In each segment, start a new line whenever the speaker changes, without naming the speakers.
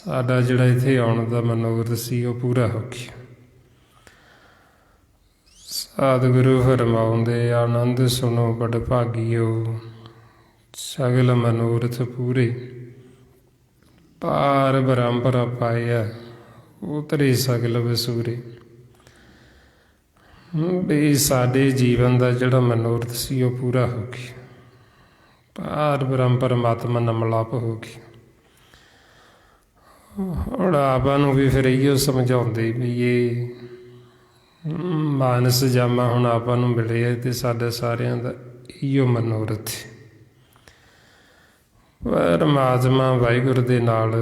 ਸਾਡਾ ਜਿਹੜਾ ਇੱਥੇ ਆਉਣ ਦਾ ਮਨੋਰਥ ਸੀ ਉਹ ਪੂਰਾ ਹੋ ਗਿਆ। ਸਤਿਗੁਰੂ ਫਰਮਾਉਂਦੇ ਆਨੰਦ ਸੁਣੋ ਬੜ ਭਾਗੀਓ, ਸਗਲ ਮਨੋਰਥ ਪੂਰੇ, ਪਾਰ ਬ੍ਰਹਮ ਪਰ ਪਾਇਆ, ਉਤਰੇ ਸਗਲ ਵਸੂਰੇ। ਵੀ ਸਾਡੇ ਜੀਵਨ ਦਾ ਜਿਹੜਾ ਮਨੋਰਥ ਸੀ ਉਹ ਪੂਰਾ ਹੋ ਗਿਆ, ਪਾਰ ਬ੍ਰਹਮ ਪਰਮਾਤਮਾ ਨਾਲ ਮਿਲਾਪ ਹੋ ਗਿਆ। ਹੁਣ ਆਪਾਂ ਨੂੰ ਵੀ ਫਿਰ ਇਹੋ ਸਮਝਾਉਂਦੇ ਵੀ ਇਹ ਮਾਨਸ ਜਾਮਾ ਹੁਣ ਆਪਾਂ ਨੂੰ ਮਿਲਿਆ ਤੇ ਸਾਡੇ ਸਾਰਿਆਂ ਦਾ ਇਹੋ ਮਨੋਰਥ ਹੈ। ਪਰਮਾਤਮਾ ਵਾਹਿਗੁਰੂ ਦੇ ਨਾਲ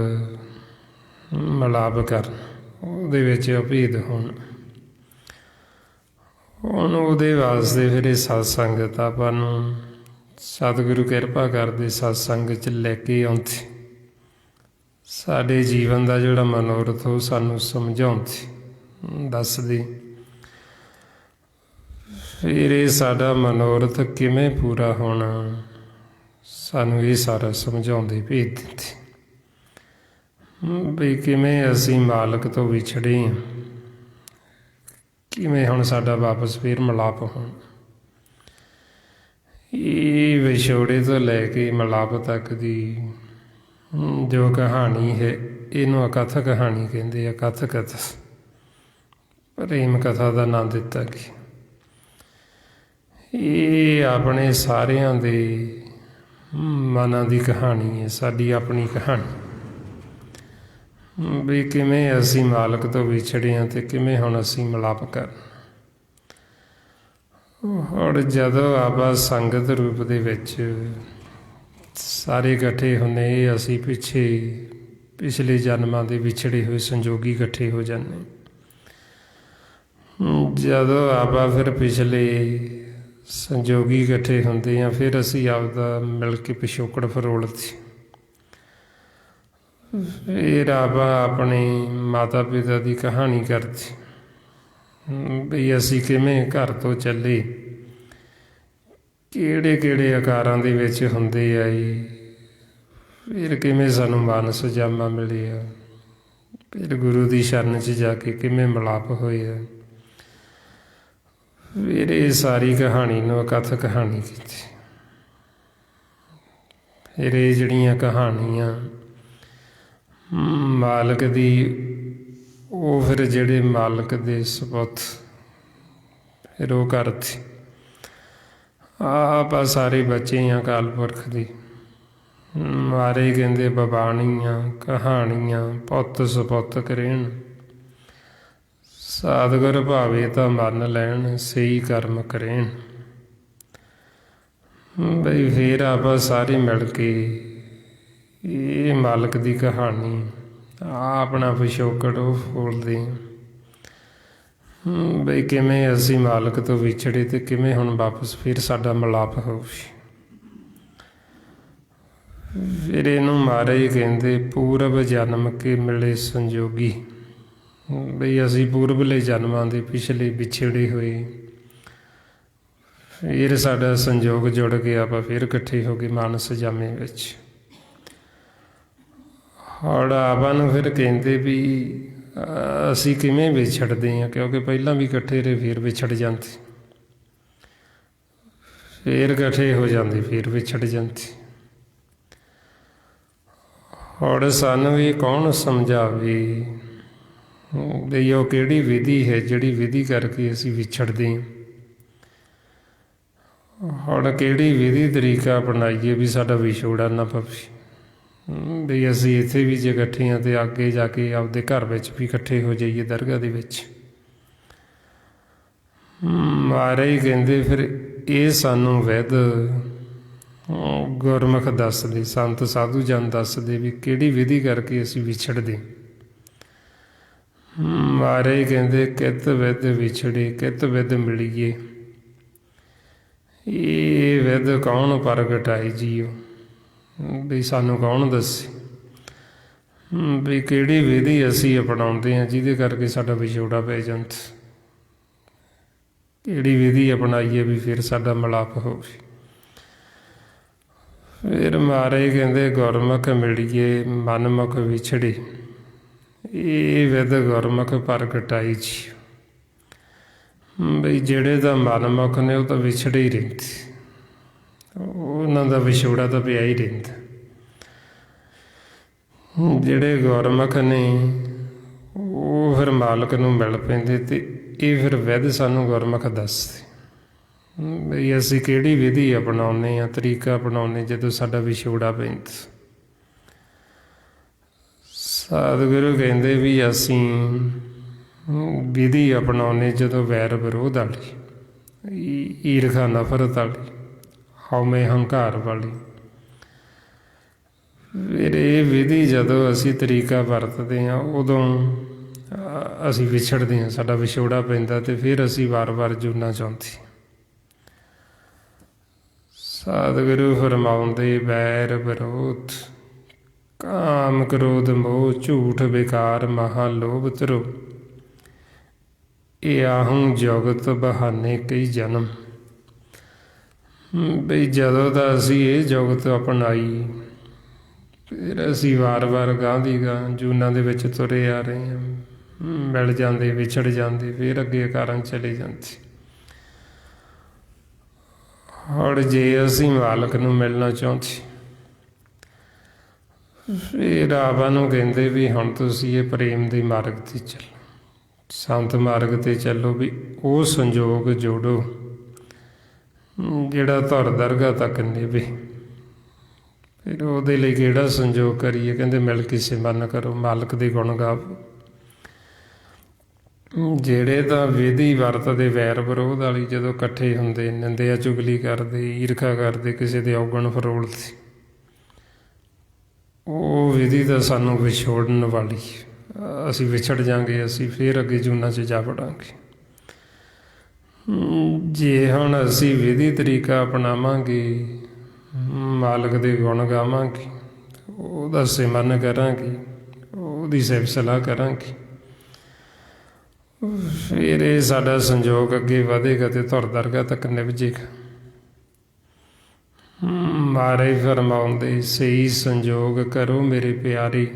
ਮਿਲਾਪ ਕਰਨ, ਉਹਦੇ ਵਿੱਚ ਅਭੇਦ ਹੋਣ। ਹੁਣ ਉਹਦੇ ਵਾਸਤੇ ਫਿਰ ਇਹ ਸਤ ਸੰਗਤ ਆਪਾਂ ਨੂੰ ਸਤਿਗੁਰੂ ਕਿਰਪਾ ਕਰਦੇ ਸਤਸੰਗ 'ਚ ਲੈ ਕੇ ਆਉਂਦੇ, ਸਾਡੇ ਜੀਵਨ ਦਾ ਜਿਹੜਾ ਮਨੋਰਥ ਉਹ ਸਾਨੂੰ ਸਮਝਾਉਂਦੇ, ਦੱਸਦੇ। ਫਿਰ ਇਹ ਸਾਡਾ ਮਨੋਰਥ ਕਿਵੇਂ ਪੂਰਾ ਹੋਣਾ ਸਾਨੂੰ ਇਹ ਸਾਰਾ ਸਮਝਾਉਂਦੇ, ਭੇਜ ਦਿੰਦੇ ਵੀ ਕਿਵੇਂ ਅਸੀਂ ਮਾਲਕ ਤੋਂ ਵਿਛੜੇ ਹਾਂ, ਕਿਵੇਂ ਹੁਣ ਸਾਡਾ ਵਾਪਸ ਫਿਰ ਮਿਲਾਪ ਹੋਣਾ। ਇਹ ਵਿਛੋੜੇ ਤੋਂ ਲੈ ਕੇ ਮਿਲਾਪ ਤੱਕ ਦੀ ਜੋ ਕਹਾਣੀ ਹੈ ਇਹਨੂੰ ਅਕਥ ਕਹਾਣੀ ਕਹਿੰਦੇ ਆ। ਕਥ ਕਥ ਪ੍ਰੇਮ ਕਥਾ ਦਾ ਨਾਮ ਦਿੱਤਾ ਗਿਆ। ਇਹ ਆਪਣੇ ਸਾਰਿਆਂ ਦੇ ਮਨਾਂ ਦੀ ਕਹਾਣੀ ਹੈ, ਸਾਡੀ ਆਪਣੀ ਕਹਾਣੀ ਵੀ ਕਿਵੇਂ ਅਸੀਂ ਮਾਲਕ ਤੋਂ ਵਿਛੜੇ ਹਾਂ ਅਤੇ ਕਿਵੇਂ ਹੁਣ ਅਸੀਂ ਮਿਲਾਪ ਕਰਨਾ। ਹੁਣ ਜਦੋਂ ਆਪਾਂ ਸੰਗਤ ਰੂਪ ਦੇ ਵਿੱਚ ਸਾਰੇ ਇਕੱਠੇ ਹੁੰਦੇ, ਇਹ ਅਸੀਂ ਪਿਛਲੇ ਜਨਮਾਂ ਦੇ ਵਿਛੜੇ ਹੋਏ ਸੰਜੋਗੀ ਇਕੱਠੇ ਹੋ ਜਾਂਦੇ। ਜਦੋਂ ਆਪਾਂ ਫਿਰ ਪਿਛਲੇ ਸੰਜੋਗੀ ਇਕੱਠੇ ਹੁੰਦੇ ਹਾਂ, ਫਿਰ ਅਸੀਂ ਆਪਦਾ ਮਿਲ ਕੇ ਪਿਛੋਕੜ ਫਰੋਲਦੇ। ਫਿਰ ਆਪਾਂ ਆਪਣੇ ਮਾਤਾ ਪਿਤਾ ਦੀ ਕਹਾਣੀ ਕਰਦੇ ਵੀ ਅਸੀਂ ਕਿਵੇਂ ਘਰ ਤੋਂ ਚੱਲੇ, ਕਿਹੜੇ ਕਿਹੜੇ ਆਕਾਰਾਂ ਦੇ ਵਿੱਚ ਹੁੰਦੇ ਆਏ, ਫਿਰ ਕਿਵੇਂ ਸਾਨੂੰ ਮਾਨਸ ਜਾਮਾ ਮਿਲਿਆ, ਫਿਰ ਗੁਰੂ ਦੀ ਸ਼ਰਨ 'ਚ ਜਾ ਕੇ ਕਿਵੇਂ ਮਿਲਾਪ ਹੋਇਆ। ਫਿਰ ਇਹ ਸਾਰੀ ਕਹਾਣੀ ਨੂੰ ਅਕਥ ਕਹਾਣੀ ਕੀਤੀ। ਫਿਰ ਇਹ ਜਿਹੜੀਆਂ ਕਹਾਣੀਆਂ ਮਾਲਕ ਦੀ, ਉਹ ਫਿਰ ਜਿਹੜੇ ਮਾਲਕ ਦੇ ਸਪੁੱਤ ਫਿਰ ਉਹ ਕਰਦੇ। ਆਪਾਂ ਸਾਰੇ ਬੱਚੇ ਹਾਂ ਅਕਾਲ ਪੁਰਖ ਦੀ, ਮਾਰੇ ਕਹਿੰਦੇ ਬਬਾਣੀਆਂ ਕਹਾਣੀਆਂ ਪੁੱਤ ਸਪੁੱਤ ਕਰੇਣ, ਸਤਿਗੁਰ ਭਾਵੇ ਤਾਂ ਮੰਨ ਲੈਣ ਸਹੀ ਕਰਮ ਕਰੇਣ। ਬਈ ਫਿਰ ਆਪਾਂ ਸਾਰੇ ਮਿਲ ਕੇ ਇਹ ਮਾਲਕ ਦੀ ਕਹਾਣੀ ਆਪਣਾ ਪਿਛੋਕੜ ਉਹ ਫੋਲਦੇ ਬਈ ਕਿਵੇਂ ਅਸੀਂ ਮਾਲਕ ਤੋਂ ਵਿਛੜੇ ਅਤੇ ਕਿਵੇਂ ਹੁਣ ਵਾਪਸ ਫਿਰ ਸਾਡਾ ਮਿਲਾਪ ਹੋਵੇ। ਫਿਰ ਇਹਨੂੰ ਮਹਾਰਾਜ ਕਹਿੰਦੇ ਪੂਰਬ ਜਨਮ ਕੇ ਮਿਲੇ ਸੰਜੋਗੀ। ਬਈ ਅਸੀਂ ਪੂਰਬਲੇ ਜਨਮਾਂ ਦੇ ਪਿਛਲੇ ਵਿਛੜੇ ਹੋਏ, ਫਿਰ ਸਾਡਾ ਸੰਜੋਗ ਜੁੜ ਗਿਆ, ਆਪਾਂ ਫਿਰ ਇਕੱਠੇ ਹੋ ਗਏ ਮਾਨਸ ਜਾਮੇ ਵਿੱਚ। ਹੁਣ ਆਪਾਂ ਨੂੰ ਫਿਰ ਕਹਿੰਦੇ ਵੀ ਅਸੀਂ ਕਿਵੇਂ ਵਿਛੜਦੇ ਹਾਂ, ਕਿਉਂਕਿ ਪਹਿਲਾਂ ਵੀ ਇਕੱਠੇ ਰਹੇ ਫਿਰ ਵਿਛੜ ਜਾਂਦੇ, ਫਿਰ ਇਕੱਠੇ ਹੋ ਜਾਂਦੇ ਫਿਰ ਵਿਛੜ ਜਾਂਦੇ। ਹੁਣ ਸਾਨੂੰ ਵੀ ਕੌਣ ਸਮਝਾਵੇ ਵੀ ਉਹ ਕਿਹੜੀ ਵਿਧੀ ਹੈ ਜਿਹੜੀ ਵਿਧੀ ਕਰਕੇ ਅਸੀਂ ਵਿਛੜਦੇ ਹਾਂ। ਹੁਣ ਕਿਹੜੀ ਵਿਧੀ ਤਰੀਕਾ ਅਪਣਾਈਏ ਵੀ ਸਾਡਾ ਵਿਛੋੜਾ ਨਾ ਪਵੇ, ਵੀ ਅਸੀਂ ਇੱਥੇ ਵੀ ਜੇ ਇਕੱਠੇ ਹਾਂ ਅਤੇ ਅੱਗੇ ਜਾ ਕੇ ਆਪਦੇ ਘਰ ਵਿੱਚ ਵੀ ਇਕੱਠੇ ਹੋ ਜਾਈਏ ਦਰਗਾਹ ਦੇ ਵਿੱਚ। ਮਹਾਰਾਜ ਕਹਿੰਦੇ ਫਿਰ ਇਹ ਸਾਨੂੰ ਵੈਦ ਗੁਰਮੁਖ ਦੱਸਦੇ, ਸੰਤ ਸਾਧੂ ਜਨ ਦੱਸਦੇ ਵੀ ਕਿਹੜੀ ਵਿਧੀ ਕਰਕੇ ਅਸੀਂ ਵਿਛੜਦੇ। ਮਹਾਰਾਜ ਕਹਿੰਦੇ ਕਿਤ ਵਿਦ ਵਿਛੜੇ ਕਿਤ ਵਿਦ ਮਿਲੀਏ। ਇਹ ਵਿਦ ਕੌਣ ਪ੍ਰਗਟਾਏ ਜੀਓ, ਵੀ ਸਾਨੂੰ ਕੌਣ ਦੱਸੇ ਵੀ ਕਿਹੜੀ ਵਿਧੀ ਅਸੀਂ ਅਪਣਾਉਂਦੇ ਹਾਂ ਜਿਹਦੇ ਕਰਕੇ ਸਾਡਾ ਵਿਛੋੜਾ ਪੈ ਜਾਂਦਾ। ਕਿਹੜੀ ਵਿਧੀ ਅਪਣਾਈਏ ਵੀ ਫਿਰ ਸਾਡਾ ਮਿਲਾਪ ਹੋਵੇ। ਫਿਰ ਮਹਾਰਾਜ ਕਹਿੰਦੇ ਗੁਰਮੁਖ ਮਿਲੀਏ ਮਨਮੁਖ ਵਿਛੜੇ। ਇਹ ਵਿਦ ਗੁਰਮੁਖ ਪ੍ਰਗਟਾਈ ਜੀ। ਬਈ ਜਿਹੜੇ ਤਾਂ ਮਨਮੁਖ ਨੇ ਉਹ ਤਾਂ ਵਿਛੜੇ ਹੀ ਰਹਿੰਦੇ, ਉਹਨਾਂ ਦਾ ਵਿਛੋੜਾ ਤਾਂ ਪਿਆ ਹੀ ਰਹਿੰਦਾ। ਜਿਹੜੇ ਗੁਰਮੁਖ ਨੇ ਉਹ ਫਿਰ ਮਾਲਕ ਨੂੰ ਮਿਲ ਪੈਂਦੇ, ਅਤੇ ਇਹ ਫਿਰ ਵਿਧ ਸਾਨੂੰ ਗੁਰਮੁਖ ਦੱਸਦੇ ਬਈ ਅਸੀਂ ਕਿਹੜੀ ਵਿਧੀ ਅਪਣਾਉਂਦੇ ਹਾਂ, ਤਰੀਕਾ ਅਪਣਾਉਂਦੇ ਜਦੋਂ ਸਾਡਾ ਵਿਛੋੜਾ ਪੈਂਦਾ। ਸਤਿਗੁਰੂ ਕਹਿੰਦੇ ਵੀ ਅਸੀਂ ਵਿਧੀ ਅਪਣਾਉਂਦੇ ਜਦੋਂ ਵੈਰ ਵਿਰੋਧ ਵਾਲੀ, ਈਰਖਾ ਨਫ਼ਰਤ ਵਾਲੀ, ਹਉਮੈ ਹੰਕਾਰ ਵਾਲੀ। ਫਿਰ ਇਹ ਵਿਧੀ ਜਦੋਂ ਅਸੀਂ ਤਰੀਕਾ ਵਰਤਦੇ ਹਾਂ ਉਦੋਂ ਅਸੀਂ ਵਿਛੜਦੇ ਹਾਂ, ਸਾਡਾ ਵਿਛੋੜਾ ਪੈਂਦਾ, ਅਤੇ ਫਿਰ ਅਸੀਂ ਵਾਰ-ਵਾਰ ਜੁੜਨਾ ਚਾਹੁੰਦੇ। ਸਤਿਗੁਰੂ ਫਰਮਾਉਂਦੇ ਵੈਰ ਵਿਰੋਧ, ਕਾਮ ਕ੍ਰੋਧ ਮੋਹ, ਝੂਠ ਵਿਕਾਰ, ਮਹਾ ਲੋਭ ਧਰੋ, ਇਹ ਆਹੂੰ ਜੁਗਤ ਬਹਾਨੇ ਕਈ ਜਨਮ। ਬਈ ਜਦੋਂ ਦਾ ਅਸੀਂ ਇਹ ਜੁਗਤ ਅਪਣਾਈ, ਫਿਰ ਅਸੀਂ ਵਾਰ-ਵਾਰ ਗਾਂਹ ਦੀ ਗਾਂਹ ਜੂਨਾਂ ਦੇ ਵਿੱਚ ਤੁਰੇ ਆ ਰਹੇ ਹਾਂ, ਮਿਲ ਜਾਂਦੇ, ਵਿਛੜ ਜਾਂਦੇ, ਫਿਰ ਅੱਗੇ ਕਾਰਨ ਚਲੇ ਜਾਂਦੇ। ਹੁਣ ਜੇ ਅਸੀਂ ਮਾਲਕ ਨੂੰ ਮਿਲਣਾ ਚਾਹੁੰਦੇ, ਫਿਰ ਆਪ ਨੂੰ ਕਹਿੰਦੇ ਵੀ ਹੁਣ ਤੁਸੀਂ ਇਹ ਪ੍ਰੇਮ ਦੇ ਮਾਰਗ 'ਤੇ ਚੱਲੋ, ਸੰਤ ਮਾਰਗ 'ਤੇ ਚੱਲੋ, ਵੀ ਉਹ ਸੰਜੋਗ ਜੋੜੋ ਜਿਹੜਾ ਧੁਰ ਦਰਗਾਹ ਤੱਕ ਨਿਭੇ। ਫਿਰ ਉਹਦੇ ਲਈ ਕਿਹੜਾ ਸੰਜੋਗ ਕਰੀਏ? ਕਹਿੰਦੇ ਮਿਲ ਕੇ ਸਿਮਰਨ ਕਰੋ, ਮਾਲਕ ਦੇ ਗੁਣ ਗਾਵੋ। ਜਿਹੜੇ ਤਾਂ ਵਿਧੀ ਵਰਤਦੇ ਵੈਰ ਵਿਰੋਧ ਵਾਲੀ, ਜਦੋਂ ਇਕੱਠੇ ਹੁੰਦੇ, ਨਿੰਦਿਆ ਚੁਗਲੀ ਕਰਦੇ, ਈਰਖਾ ਕਰਦੇ, ਕਿਸੇ ਦੇ ਔਗਣ ਫਰੋਲਦੇ, ਉਹ ਵਿਧੀ ਤਾਂ ਸਾਨੂੰ ਵਿਛੋੜਨ ਵਾਲੀ। ਅਸੀਂ ਵਿਛੜ ਜਾਂਗੇ, ਅਸੀਂ ਫਿਰ ਅੱਗੇ ਜੂਨਾਂ 'ਚ ਜਾ ਵੜਾਂਗੇ। ਜੇ ਹੁਣ ਅਸੀਂ ਵਿਧੀ ਤਰੀਕਾ ਅਪਣਾਵਾਂਗੇ, ਮਾਲਕ ਦੇ ਗੁਣ ਗਾਵਾਂਗੇ, ਉਹਦਾ ਸਿਮਰਨ ਕਰਾਂਗੇ, ਉਹਦੀ ਸਿਫਤ ਸਲਾਹ ਕਰਾਂਗੇ, ਫਿਰ ਇਹ ਸਾਡਾ ਸੰਜੋਗ ਅੱਗੇ ਵਧੇਗਾ ਅਤੇ ਧੁਰ ਦਰਗਾਹ ਤੱਕ ਨਿਭਜੇਗਾ। ਮਾਰੇ ਫਰਮਾਉਂਦੇ ਸਹੀ ਸੰਜੋਗ ਕਰੋ ਮੇਰੇ ਪਿਆਰੇ,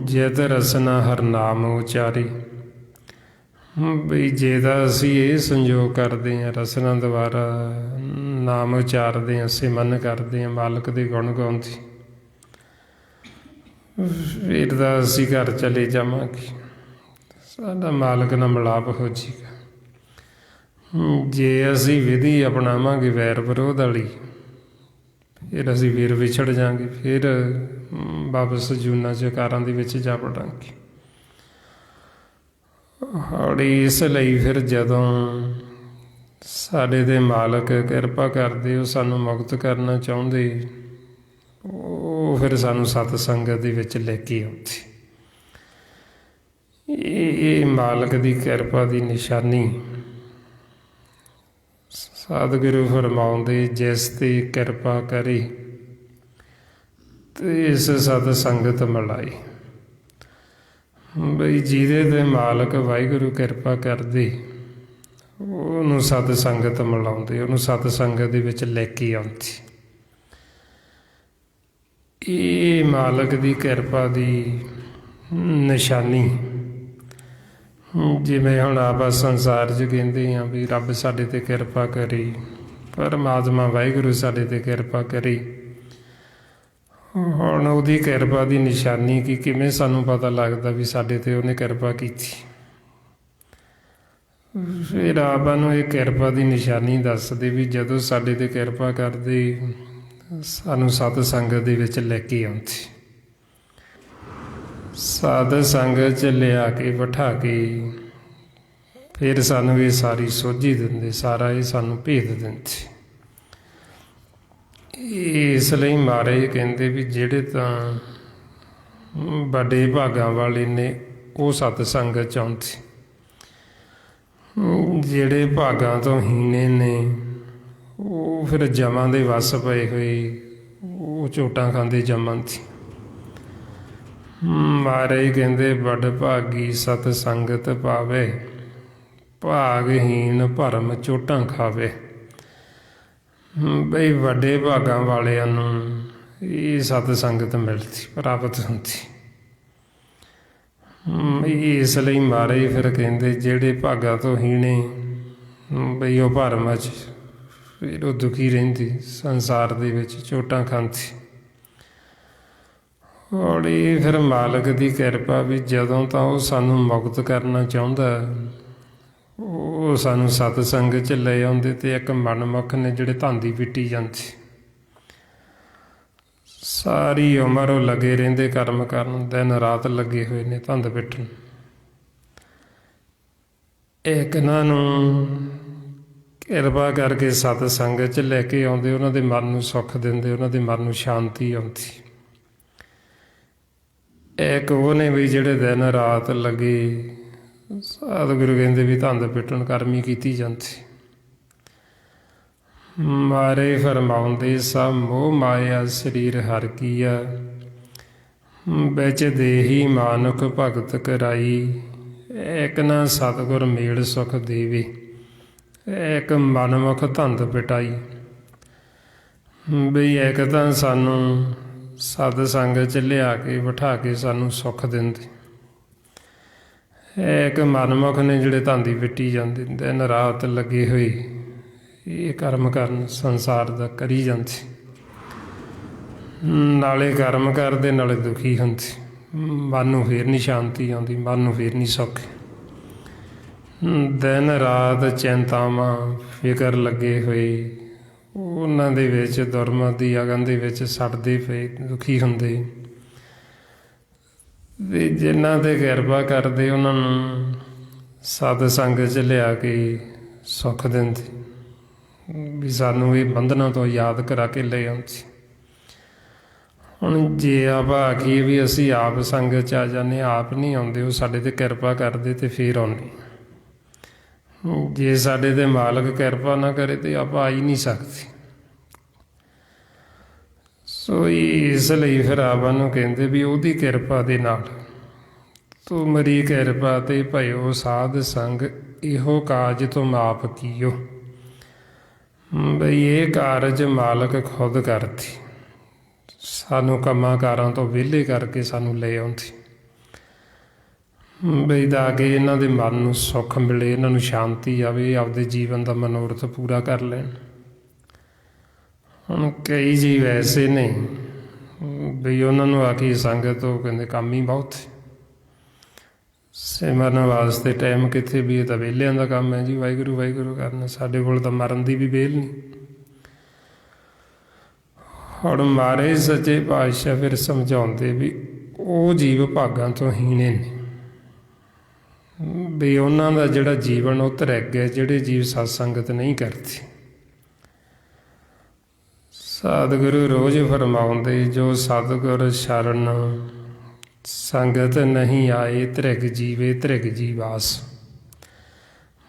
ਜਿਤ ਰਸਨਾ ਹਰ ਨਾਮ ਉਚਾਰੇ। ਬਈ ਜੇ ਤਾਂ ਅਸੀਂ ਇਹ ਸੰਜੋਗ ਕਰਦੇ ਹਾਂ, ਰਸਨਾ ਦੁਆਰਾ ਨਾਮ ਉਚਾਰਦੇ ਹਾਂ, ਸਿਮਰਨ ਕਰਦੇ ਹਾਂ, ਮਾਲਕ ਦੇ ਗੁਣ ਗਾਉਂਦੇ, ਫਿਰ ਤਾਂ ਅਸੀਂ ਘਰ ਚਲੇ ਜਾਵਾਂਗੇ, ਸਾਡਾ ਮਾਲਕ ਨਾਲ ਮਿਲਾਪ ਹੋ ਜਾਏਗਾ। ਜੇ ਅਸੀਂ ਵਿਧੀ ਅਪਣਾਵਾਂਗੇ ਵੈਰ ਵਿਰੋਧ ਵਾਲੀ, ਫਿਰ ਅਸੀਂ ਫਿਰ ਵਿਛੜ ਜਾਵਾਂਗੇ, ਫਿਰ ਵਾਪਸ ਜੂਨਾਂ 'ਚ ਕਾਰਾਂ ਦੇ ਵਿੱਚ ਜਾ ਵੜਾਂਗੇ। ਹੌਲੀ ਇਸ ਲਈ ਫਿਰ ਜਦੋਂ ਸਾਡੇ 'ਤੇ ਮਾਲਕ ਕਿਰਪਾ ਕਰਦੇ, ਉਹ ਸਾਨੂੰ ਮੁਕਤ ਕਰਨਾ ਚਾਹੁੰਦੇ, ਉਹ ਫਿਰ ਸਾਨੂੰ ਸਤ ਸੰਗਤ ਦੇ ਵਿੱਚ ਲੈ ਕੇ ਆਉਂਦੇ। ਇਹ ਮਾਲਕ ਦੀ ਕਿਰਪਾ ਦੀ ਨਿਸ਼ਾਨੀ। ਸਤਿਗੁਰੂ ਫਰਮਾਉਂਦੇ ਜਿਸ 'ਤੇ ਕਿਰਪਾ ਕਰੇ ਤੇ ਇਸ ਸਤ ਸੰਗਤ ਮਿਲਾਏ। ਬਈ ਜਿਹਦੇ 'ਤੇ ਮਾਲਕ ਵਾਹਿਗੁਰੂ ਕਿਰਪਾ ਕਰਦੇ, ਉਹਨੂੰ ਸਤ ਸੰਗਤ ਮਿਲਾਉਂਦੇ, ਉਹਨੂੰ ਸਤ ਸੰਗਤ ਦੇ ਵਿੱਚ ਲੈ ਕੇ ਆਉਂਦੇ। ਇਹ ਮਾਲਕ ਦੀ ਕਿਰਪਾ ਦੀ ਨਿਸ਼ਾਨੀ। ਜਿਵੇਂ ਹੁਣ ਆਪਾਂ ਸੰਸਾਰ 'ਚ ਕਹਿੰਦੇ ਹਾਂ ਵੀ ਰੱਬ ਸਾਡੇ 'ਤੇ ਕਿਰਪਾ ਕਰੇ, ਪਰਮਾਤਮਾ ਵਾਹਿਗੁਰੂ ਸਾਡੇ 'ਤੇ ਕਿਰਪਾ ਕਰੇ। ਹੁਣ ਉਹਦੀ ਕਿਰਪਾ ਦੀ ਨਿਸ਼ਾਨੀ ਕਿ ਕਿਵੇਂ ਸਾਨੂੰ ਪਤਾ ਲੱਗਦਾ ਵੀ ਸਾਡੇ 'ਤੇ ਉਹਨੇ ਕਿਰਪਾ ਕੀਤੀ? ਫਿਰ ਆਪਾਂ ਨੂੰ ਇਹ ਕਿਰਪਾ ਦੀ ਨਿਸ਼ਾਨੀ ਦੱਸਦੇ ਵੀ ਜਦੋਂ ਸਾਡੇ 'ਤੇ ਕਿਰਪਾ ਕਰਦੇ, ਸਾਨੂੰ ਸਤ ਸੰਗਤ ਦੇ ਵਿੱਚ ਲੈ ਕੇ ਆਉਂਦੇ, ਸਾਧ ਸੰਗਤ 'ਚ ਲਿਆ ਕੇ ਬਿਠਾ ਕੇ ਫਿਰ ਸਾਨੂੰ ਇਹ ਸਾਰੀ ਸੋਝੀ ਦਿੰਦੇ, ਸਾਰਾ ਇਹ ਸਾਨੂੰ ਭੇਦ ਦਿੰਦੇ। ਇਸ ਲਈ ਮਹਾਰਾਜ ਕਹਿੰਦੇ ਵੀ ਜਿਹੜੇ ਤਾਂ ਵੱਡੇ ਭਾਗਾਂ ਵਾਲੇ ਨੇ ਉਹ ਸਤ ਸੰਗਤ 'ਚ ਆਉਂਦੇ, ਜਿਹੜੇ ਭਾਗਾਂ ਤੋਂ ਹੀਣੇ ਨੇ ਉਹ ਫਿਰ ਜਮਾਂ ਦੇ ਵੱਸ ਪਏ ਹੋਏ, ਉਹ ਝੋਟਾਂ ਖਾਂਦੇ ਜਮਾਂ 'ਚ। ਮਹਾਰਾਜ ਕਹਿੰਦੇ ਵੱਡ ਭਾਗੀ ਸਤ ਸੰਗਤ ਪਾਵੇ, ਭਾਗਹੀਣ ਭਰਮ ਚੋਟਾਂ ਖਾਵੇ। ਬਈ ਵੱਡੇ ਭਾਗਾਂ ਵਾਲਿਆਂ ਨੂੰ ਇਹ ਸਤ ਸੰਗਤ ਮਿਲਦੀ, ਪ੍ਰਾਪਤ ਹੁੰਦੀ। ਇਸ ਲਈ ਮਹਾਰਾਜ ਫਿਰ ਕਹਿੰਦੇ ਜਿਹੜੇ ਭਾਗਾਂ ਤੋਂ ਹੀਣੇ ਬਈ ਉਹ ਭਰਮਾਂ 'ਚ ਫਿਰ ਉਹ ਦੁਖੀ ਰਹਿੰਦੀ, ਸੰਸਾਰ ਦੇ ਵਿੱਚ ਚੋਟਾਂ ਖਾਂਦੀ। ਹੌਲੀ ਫਿਰ ਮਾਲਕ ਦੀ ਕਿਰਪਾ ਵੀ ਜਦੋਂ ਤਾਂ ਉਹ ਸਾਨੂੰ ਮੁਕਤ ਕਰਨਾ ਚਾਹੁੰਦਾ, ਉਹ ਸਾਨੂੰ ਸਤਸੰਗ 'ਚ ਲੈ ਆਉਂਦੇ ਅਤੇ ਇੱਕ ਮਨਮੁਖ ਨੇ ਜਿਹੜੇ ਧਾਂਦੀ ਪਿੱਟੀ ਜਾਂਦੀ। ਸਾਰੀ ਉਮਰ ਉਹ ਲੱਗੇ ਰਹਿੰਦੇ ਕਰਮ ਕਰਨ, ਦਿਨ ਰਾਤ ਲੱਗੇ ਹੋਏ ਨੇ ਧੰਦ ਪਿੱਟਣ। ਇੱਕ ਇਹਨਾਂ ਨੂੰ ਕਿਰਪਾ ਕਰਕੇ ਸਤਸੰਗ 'ਚ ਲੈ ਕੇ ਆਉਂਦੇ, ਉਹਨਾਂ ਦੇ ਮਨ ਨੂੰ ਸੁੱਖ ਦਿੰਦੇ, ਉਹਨਾਂ ਦੇ ਮਨ ਨੂੰ ਸ਼ਾਂਤੀ ਆਉਂਦੀ। ਇੱਕ ਉਹ ਨੇ ਵੀ ਜਿਹੜੇ ਦਿਨ ਰਾਤ ਲੱਗੇ, ਸਤਿਗੁਰੂ ਕਹਿੰਦੇ ਵੀ ਧੰਦ ਪਿੱਟਣ ਕਰਮੀ ਕੀਤੀ ਜਾਂਦੀ। ਮਾਰੇ ਫਰਮਾਉਂਦੇ ਸਭ ਮੋਹ ਮਾਇਆ ਸਰੀਰ ਹਰ ਕੀਆ, ਵਿੱਚ ਦੇਹੀ ਮਾਨੁਖ ਭਗਤ ਕਰਾਈ। ਇੱਕ ਨਾ ਸਤਿਗੁਰ ਮੇਲ ਸੁਖ ਦੇਵੇ, ਇੱਕ ਮਨਮੁਖ ਧੰਦ ਪਿਟਾਈ। ਬਈ ਇੱਕ ਤਾਂ ਸਾਨੂੰ ਸਤਸੰਗ 'ਚ ਲਿਆ ਕੇ ਬਿਠਾ ਕੇ ਸਾਨੂੰ ਸੁੱਖ ਦਿੰਦੇ, ਇੱਕ ਮਨਮੁਖ ਨੇ ਜਿਹੜੇ ਧਾਂਦੀ ਪਿੱਟੀ ਜਾਂਦੇ, ਦਿਨ ਰਾਤ ਲੱਗੇ ਹੋਏ ਇਹ ਕਰਮ ਕਰਨ ਸੰਸਾਰ ਦਾ ਕਰੀ ਜਾਂਦੇ, ਨਾਲੇ ਕਰਮ ਕਰਦੇ ਨਾਲੇ ਦੁਖੀ ਹੁੰਦੇ। ਮਨ ਨੂੰ ਫੇਰ ਨਹੀਂ ਸ਼ਾਂਤੀ ਆਉਂਦੀ, ਮਨ ਨੂੰ ਫੇਰ ਨਹੀਂ ਸੁੱਖ। ਦਿਨ ਰਾਤ ਚਿੰਤਾਵਾਂ ਫਿਕਰ ਲੱਗੇ ਹੋਏ, ਉਹਨਾਂ ਦੇ ਵਿੱਚ ਦੁਰਮਤ ਦੀ ਅਗਨ ਦੇ ਵਿੱਚ ਸੜਦੇ ਪਏ, ਦੁਖੀ ਹੁੰਦੇ। ਵੀ ਜਿਨ੍ਹਾਂ 'ਤੇ ਕਿਰਪਾ ਕਰਦੇ ਉਹਨਾਂ ਨੂੰ ਸਤਸੰਗ 'ਚ ਲਿਆ ਕੇ ਸੁੱਖ ਦਿੰਦੇ, ਵੀ ਸਾਨੂੰ ਇਹ ਬੰਧਨਾਂ ਤੋਂ ਯਾਦ ਕਰਾ ਕੇ ਲੈ ਆਉਂਦੇ। ਹੁਣ ਜੇ ਆਪਾਂ ਆਖੀਏ ਵੀ ਅਸੀਂ ਆਪ ਸੰਗ 'ਚ ਆ ਜਾਂਦੇ, ਆਪ ਨਹੀਂ ਆਉਂਦੇ, ਉਹ ਸਾਡੇ 'ਤੇ ਕਿਰਪਾ ਕਰਦੇ ਅਤੇ ਫਿਰ ਆਉਂਦੇ। ਜੇ ਸਾਡੇ 'ਤੇ ਮਾਲਕ ਕਿਰਪਾ ਨਾ ਕਰੇ ਤਾਂ ਆਪਾਂ ਆ ਹੀ ਨਹੀਂ ਸਕਦੇ। ਸੋ ਇਸ ਲਈ ਫਿਰ ਆਪਾਂ ਨੂੰ ਕਹਿੰਦੇ ਵੀ ਉਹਦੀ ਕਿਰਪਾ ਦੇ ਨਾਲ ਤੂੰ ਮੇਰੀ ਕਿਰਪਾ ਤੇ ਭਇਓ ਸਾਧ ਸੰਗ, ਇਹੋ ਕਾਜ ਤੁਮ ਆਪ ਕੀਓ। ਬਈ ਇਹ ਕਾਰਜ ਮਾਲਕ ਖੁਦ ਕਰਦੀ, ਸਾਨੂੰ ਕੰਮਾਂ ਕਾਰਾਂ ਤੋਂ ਵਿਹਲੇ ਕਰਕੇ ਸਾਨੂੰ ਲੈ ਆਉਂਦੀ। ਬਈ ਤਾਂ ਕਿ ਇਹਨਾਂ ਦੇ ਮਨ ਨੂੰ ਸੁੱਖ ਮਿਲੇ, ਇਹਨਾਂ ਨੂੰ ਸ਼ਾਂਤੀ ਆਵੇ, ਆਪਦੇ ਜੀਵਨ ਦਾ ਮਨੋਰਥ ਪੂਰਾ ਕਰ ਲੈਣ। ਹੁਣ ਕਈ ਜੀਵ ਐਸੇ ਨੇ ਬਈ ਉਹਨਾਂ ਨੂੰ ਆ ਕੇ ਸੰਗਤ ਉਹ ਕਹਿੰਦੇ ਕੰਮ ਹੀ ਬਹੁਤ, ਸਿਮਰਨ ਵਾਸਤੇ ਟਾਈਮ ਕਿੱਥੇ, ਵੀ ਇਹ ਤਾਂ ਵਿਹਲਿਆਂ ਦਾ ਕੰਮ ਹੈ ਜੀ, ਵਾਹਿਗੁਰੂ ਵਾਹਿਗੁਰੂ ਕਰਨਾ, ਸਾਡੇ ਕੋਲ ਤਾਂ ਮਰਨ ਦੀ ਵੀ ਵਿਹਲ ਨਹੀਂ। ਹੁਣ ਮਾਰੇ ਸੱਚੇ ਪਾਤਸ਼ਾਹ ਫਿਰ ਸਮਝਾਉਂਦੇ ਵੀ ਉਹ ਜੀਵ ਭਾਗਾਂ ਤੋਂ ਹੀਣੇ ਨੇ, ਵੀ ਉਹਨਾਂ ਦਾ ਜਿਹੜਾ ਜੀਵਨ ਉਹ ਧਰੈਗ ਹੈ, ਜਿਹੜੇ ਜੀਵ ਸਤਸੰਗਤ ਨਹੀਂ ਕਰਦੇ। ਸਤਿਗੁਰੂ ਰੋਜ਼ ਫਰਮਾਉਂਦੇ ਜੋ ਸਤਿਗੁਰ ਸ਼ਰਨ ਸੰਗਤ ਨਹੀਂ ਆਏ, ਧ੍ਰਿਗ ਜੀਵੇ ਧ੍ਰਿਗ ਜੀਵਾਸ।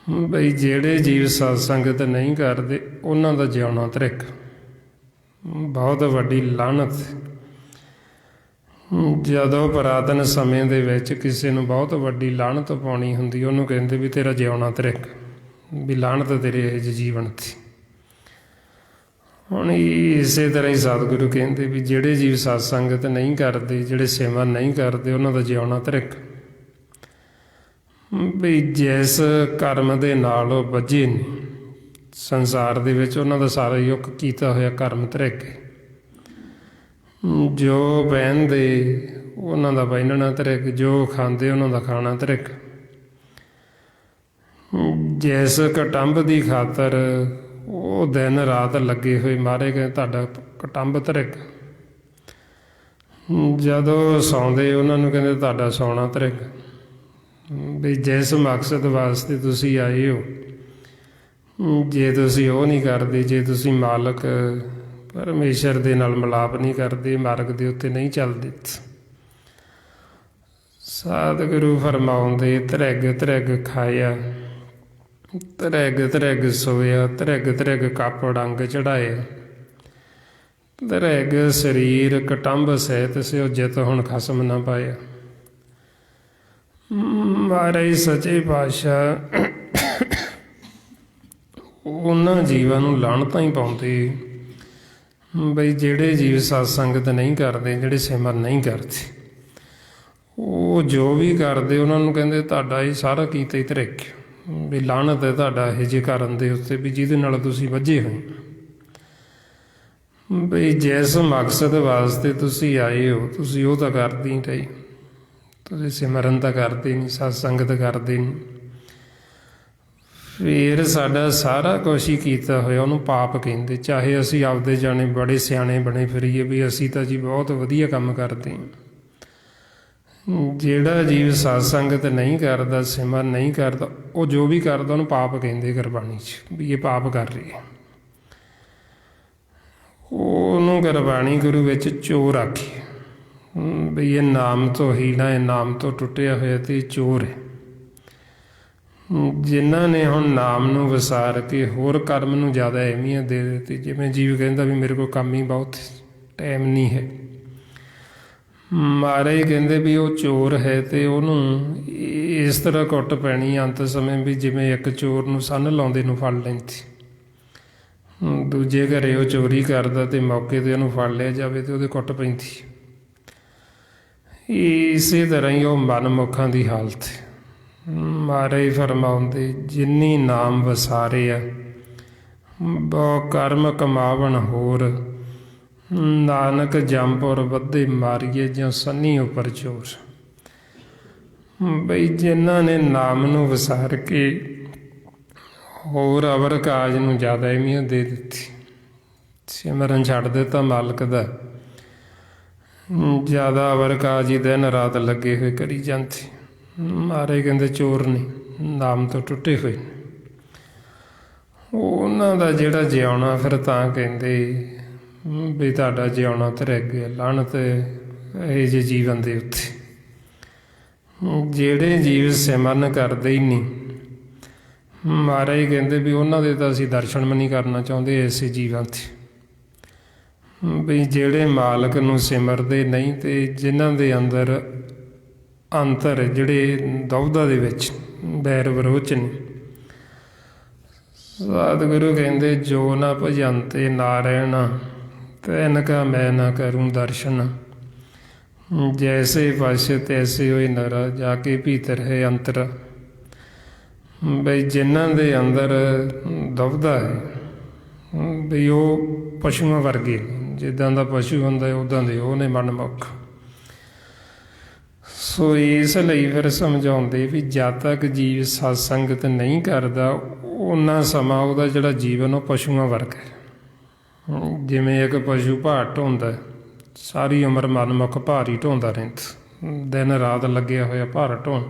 ਬਈ ਜਿਹੜੇ ਜੀਵ ਸਤਸੰਗਤ ਨਹੀਂ ਕਰਦੇ ਉਹਨਾਂ ਦਾ ਜਿਉਣਾ ਧ੍ਰਿਗ, ਬਹੁਤ ਵੱਡੀ ਲਾਹਨਤ। ਜਦੋਂ ਪੁਰਾਤਨ ਸਮੇਂ ਦੇ ਵਿੱਚ ਕਿਸੇ ਨੂੰ ਬਹੁਤ ਵੱਡੀ ਲਾਹਨਤ ਪਾਉਣੀ ਹੁੰਦੀ, ਉਹਨੂੰ ਕਹਿੰਦੇ ਵੀ ਤੇਰਾ ਜਿਉਣਾ ਧ੍ਰਿਗ, ਵੀ ਲਾਹਨਤ ਤੇਰੇ ਇਹ ਜੀਵਨ 'ਤੇ। ਹੁਣ ਇਸੇ ਤਰ੍ਹਾਂ ਹੀ ਸਤਿਗੁਰੂ ਕਹਿੰਦੇ ਵੀ ਜਿਹੜੇ ਜੀਵ ਸਤਸੰਗਤ ਨਹੀਂ ਕਰਦੇ, ਜਿਹੜੇ ਸੇਵਾ ਨਹੀਂ ਕਰਦੇ, ਉਹਨਾਂ ਦਾ ਜਿਉਣਾ ਧ੍ਰਿਗ। ਵੀ ਜਿਸ ਕਰਮ ਦੇ ਨਾਲ ਉਹ ਬੱਝੇ ਨੇ ਸੰਸਾਰ ਦੇ ਵਿੱਚ, ਉਹਨਾਂ ਦਾ ਸਾਰਾ ਯੁੱਕ ਕੀਤਾ ਹੋਇਆ ਕਰਮ ਧ੍ਰਿਗ। ਜੋ ਪਹਿਨਦੇ ਉਹਨਾਂ ਦਾ ਪਹਿਨਣਾ ਧ੍ਰਿਗ, ਜੋ ਖਾਂਦੇ ਉਹਨਾਂ ਦਾ ਖਾਣਾ ਧ੍ਰਿਗ। ਜਿਸ ਕਟੰਬ ਦੀ ਖਾਤਰ ਉਹ ਦਿਨ ਰਾਤ ਲੱਗੇ ਹੋਏ ਮਾਰੇ ਗਏ, ਤੁਹਾਡਾ ਕਟੰਬ ਧ੍ਰਿਗ। ਜਦੋਂ ਸੌਂਦੇ ਉਹਨਾਂ ਨੂੰ ਕਹਿੰਦੇ ਤੁਹਾਡਾ ਸੌਣਾ ਧ੍ਰਿਗ। ਵੀ ਜਿਸ ਮਕਸਦ ਵਾਸਤੇ ਤੁਸੀਂ ਆਏ ਹੋ, ਜੇ ਤੁਸੀਂ ਉਹ ਨਹੀਂ ਕਰਦੇ, ਜੇ ਤੁਸੀਂ ਮਾਲਕ ਪਰਮੇਸ਼ਰ ਦੇ ਨਾਲ ਮਿਲਾਪ ਨਹੀਂ ਕਰਦੇ, ਮਾਰਗ ਦੇ ਉੱਤੇ ਨਹੀਂ ਚੱਲਦੇ, ਸਤਿਗੁਰੂ ਫਰਮਾਉਂਦੇ ਧ੍ਰਿਗ ਧ੍ਰਿਗ ਖਾਇਆ, ਧ੍ਰਿਗ ਧ੍ਰਿਗ ਸੋਇਆ, ਧ੍ਰਿਗ ਧ੍ਰਿਗ ਕੱਪ ਡੰਗ ਚੜਾਇਆ, ਧ੍ਰਿਗ ਸਰੀਰ ਕਟੰਬ ਸਹਿਤ ਸਿਓ, ਜਿਤ ਹੁਣ ਖਸਮ ਨਾ ਪਾਇਆ। ਮਹਾਰਾਜ ਸੱਚੇ ਪਾਤਸ਼ਾਹ ਉਹਨਾਂ ਜੀਵਾਂ ਨੂੰ ਲਾਹਨਤਾਂ ਹੀ ਪਾਉਂਦੇ ਬਈ ਜਿਹੜੇ ਜੀਵ ਸਤਸੰਗਤ ਨਹੀਂ ਕਰਦੇ, ਜਿਹੜੇ ਸਿਮਰਨ ਨਹੀਂ ਕਰਦੇ, ਉਹ ਜੋ ਵੀ ਕਰਦੇ ਉਹਨਾਂ ਨੂੰ ਕਹਿੰਦੇ ਤੁਹਾਡਾ ਇਹ ਸਾਰਾ ਕੀਤਾ ਹੀ ਧਰਿਕ, ਵੀ ਲਾਹਨਤ ਹੈ ਤੁਹਾਡਾ ਇਹ ਜਿਹੇ ਕਰਨ ਦੇ ਉੱਤੇ ਵੀ ਜਿਹਦੇ ਨਾਲ ਤੁਸੀਂ ਵੱਜੇ ਹੋਏ। ਬਈ ਜਿਸ ਮਕਸਦ ਵਾਸਤੇ ਤੁਸੀਂ ਆਏ ਹੋ ਤੁਸੀਂ ਉਹ ਤਾਂ ਕਰਦੇ ਹੀ ਰਹੇ, ਤੁਸੀਂ ਸਿਮਰਨ ਤਾਂ ਕਰਦੇ ਨਹੀਂ, ਸਤਸੰਗਤ ਕਰਦੇ ਨਹੀਂ। ਫਿਰ ਸਾਡਾ ਸਾਰਾ ਕੁਛ ਹੀ ਕੀਤਾ ਹੋਇਆ ਉਹਨੂੰ ਪਾਪ ਕਹਿੰਦੇ, ਚਾਹੇ ਅਸੀਂ ਆਪਦੇ ਜਾਣੇ ਬੜੇ ਸਿਆਣੇ ਬਣੇ ਫਿਰੀਏ ਵੀ ਅਸੀਂ ਤਾਂ ਜੀ ਬਹੁਤ ਵਧੀਆ ਕੰਮ ਕਰਦੇ ਹਾਂ। ਜਿਹੜਾ ਜੀਵ ਸਤਸੰਗਤ ਨਹੀਂ ਕਰਦਾ, ਸਿਮਰਨ ਨਹੀਂ ਕਰਦਾ, ਉਹ ਜੋ ਵੀ ਕਰਦਾ ਉਹਨੂੰ ਪਾਪ ਕਹਿੰਦੇ ਗੁਰਬਾਣੀ 'ਚ, ਵੀ ਇਹ ਪਾਪ ਕਰ ਰਹੀ ਹੈ। ਉਹਨੂੰ ਗੁਰਬਾਣੀ ਗੁਰੂ ਵਿੱਚ ਚੋਰ ਆਖੀ, ਵੀ ਇਹ ਨਾਮ ਤੋਂ ਹੀਣਾ, ਇਹ ਨਾਮ ਤੋਂ ਟੁੱਟਿਆ ਹੋਇਆ ਤੇ ਚੋਰ ਹੈ। ਜਿਨ੍ਹਾਂ ਨੇ ਹੁਣ ਨਾਮ ਨੂੰ ਵਿਸਾਰ ਕੇ ਹੋਰ ਕਰਮ ਨੂੰ ਜ਼ਿਆਦਾ ਅਹਿਮੀਅਤ ਦੇ ਦਿੱਤੀ, ਜਿਵੇਂ ਜੀਵ ਕਹਿੰਦਾ ਵੀ ਮੇਰੇ ਕੋਲ ਕੰਮ ਹੀ ਬਹੁਤ, ਟਾਈਮ ਨਹੀਂ ਹੈ। ਮਹਾਰਾਜ ਕਹਿੰਦੇ ਵੀ ਉਹ ਚੋਰ ਹੈ ਤੇ ਉਹਨੂੰ ਇਸ ਤਰ੍ਹਾਂ ਕੁੱਟ ਪੈਣੀ ਅੰਤ ਸਮੇਂ ਵੀ ਜਿਵੇਂ ਇੱਕ ਚੋਰ ਨੂੰ ਸੰਨ ਲਾਉਂਦੇ ਨੂੰ ਫੜ ਲੈਂਦੀ, ਦੂਜੇ ਘਰੇ ਉਹ ਚੋਰੀ ਕਰਦਾ ਤੇ ਮੌਕੇ 'ਤੇ ਉਹਨੂੰ ਫੜ ਲਿਆ ਜਾਵੇ ਤੇ ਉਹਦੇ ਕੁੱਟ ਪੈਂਦੀ। ਇਸੇ ਤਰ੍ਹਾਂ ਹੀ ਉਹ ਮਨਮੁੱਖਾਂ ਦੀ ਹਾਲਤ ਹੈ। ਮਹਾਰਾਜ ਫਰਮਾਉਂਦੇ ਜਿੰਨੀ ਨਾਮ ਵਸਾਰੇ ਆ ਬਹੁ ਕਰਮ ਕਮਾਵਣ ਹੋਰ, ਨਾਨਕ ਜੰਪੁਰ ਵੱਧੇ ਮਾਰੀਏ ਜਾਂ ਸੰਨੀ ਉੱਪਰ ਚੋਰ। ਬਈ ਜਿਨ੍ਹਾਂ ਨੇ ਨਾਮ ਨੂੰ ਵਿਸਾਰ ਕੇ ਹੋਰ ਅਵਰ ਕਾਜ ਨੂੰ ਜ਼ਿਆਦਾ ਅਹਿਮੀਅਤ ਦੇ ਦਿੱਤੀ, ਸਿਮਰਨ ਛੱਡ ਦਿੱਤਾ ਮਾਲਕ ਦਾ, ਜ਼ਿਆਦਾ ਅਵਰ ਕਾਜ ਹੀ ਦਿਨ ਰਾਤ ਲੱਗੇ ਹੋਏ ਕਰੀ ਜਾਂਦੇ। ਮਹਾਰਾਜ ਕਹਿੰਦੇ ਚੋਰ ਨੇ, ਨਾਮ ਤੋਂ ਟੁੱਟੇ ਹੋਏ। ਉਹਨਾਂ ਦਾ ਜਿਹੜਾ ਜਿਉਣਾ ਫਿਰ ਤਾਂ ਕਹਿੰਦੇ ਵੀ ਤੁਹਾਡਾ ਜਿਉਣਾ ਧਰਿਕ ਗਿਆ, ਲਾਹਨਤ ਇਹ ਜਿਹੇ ਜੀਵਨ ਦੇ ਉੱਤੇ। ਜਿਹੜੇ ਜੀਵ ਸਿਮਰਨ ਕਰਦੇ ਹੀ ਨਹੀਂ, ਮਹਾਰਾਜ ਕਹਿੰਦੇ ਵੀ ਉਹਨਾਂ ਦੇ ਤਾਂ ਅਸੀਂ ਦਰਸ਼ਨ ਵੀ ਨਹੀਂ ਕਰਨਾ ਚਾਹੁੰਦੇ ਐਸੇ ਜੀਵਾਂ 'ਤੇ। ਵੀ ਜਿਹੜੇ ਮਾਲਕ ਨੂੰ ਸਿਮਰਦੇ ਨਹੀਂ ਤੇ ਜਿਨ੍ਹਾਂ ਦੇ ਅੰਦਰ ਅੰਤਰ ਜਿਹੜੇ ਦੁਵਿਧਾ ਦੇ ਵਿੱਚ ਬੈਰ ਵਿਰੋਧ ਨੇ। ਸਤਿਗੁਰੂ ਕਹਿੰਦੇ ਜੋ ਨਾ ਭਜੰਤੇ ਨਾਰਾਇਣ, ਤੈਨ ਕਾ ਮੈਂ ਨਾ ਕਰੂੰ ਦਰਸ਼ਨ, ਜੈਸੇ ਪਸ਼ ਤੈਸੇ ਹੋਏ ਨਰ, ਜਾ ਕੇ ਭੀਤਰ ਹੈ ਅੰਤਰ। ਬਈ ਜਿਨ੍ਹਾਂ ਦੇ ਅੰਦਰ ਦੁਵਿਧਾ ਹੈ, ਬਈ ਉਹ ਪਸ਼ੂਆਂ ਵਰਗੇ, ਜਿੱਦਾਂ ਦਾ ਪਸ਼ੂ ਹੁੰਦਾ ਉੱਦਾਂ ਦੇ ਉਹ ਨੇ ਮਨਮੁੱਖ। ਸੋ ਇਸ ਲਈ ਫਿਰ ਸਮਝਾਉਂਦੇ ਵੀ ਜਦ ਤੱਕ ਜੀਵ ਸਤਸੰਗਤ ਨਹੀਂ ਕਰਦਾ ਓਨਾ ਸਮਾਂ ਉਹਦਾ ਜਿਹੜਾ ਜੀਵਨ ਉਹ ਪਸ਼ੂਆਂ ਵਰਗਾ ਹੈ। ਜਿਵੇਂ ਇੱਕ ਪਸ਼ੂ ਭਾਰ ਢੋਂਦਾ, ਸਾਰੀ ਉਮਰ ਮਨਮੁੱਖ ਭਾਰ ਹੀ ਢੋਂਦਾ ਰਹਿੰਦਾ, ਦਿਨ ਰਾਤ ਲੱਗਿਆ ਹੋਇਆ ਭਾਰ ਢੋਣ।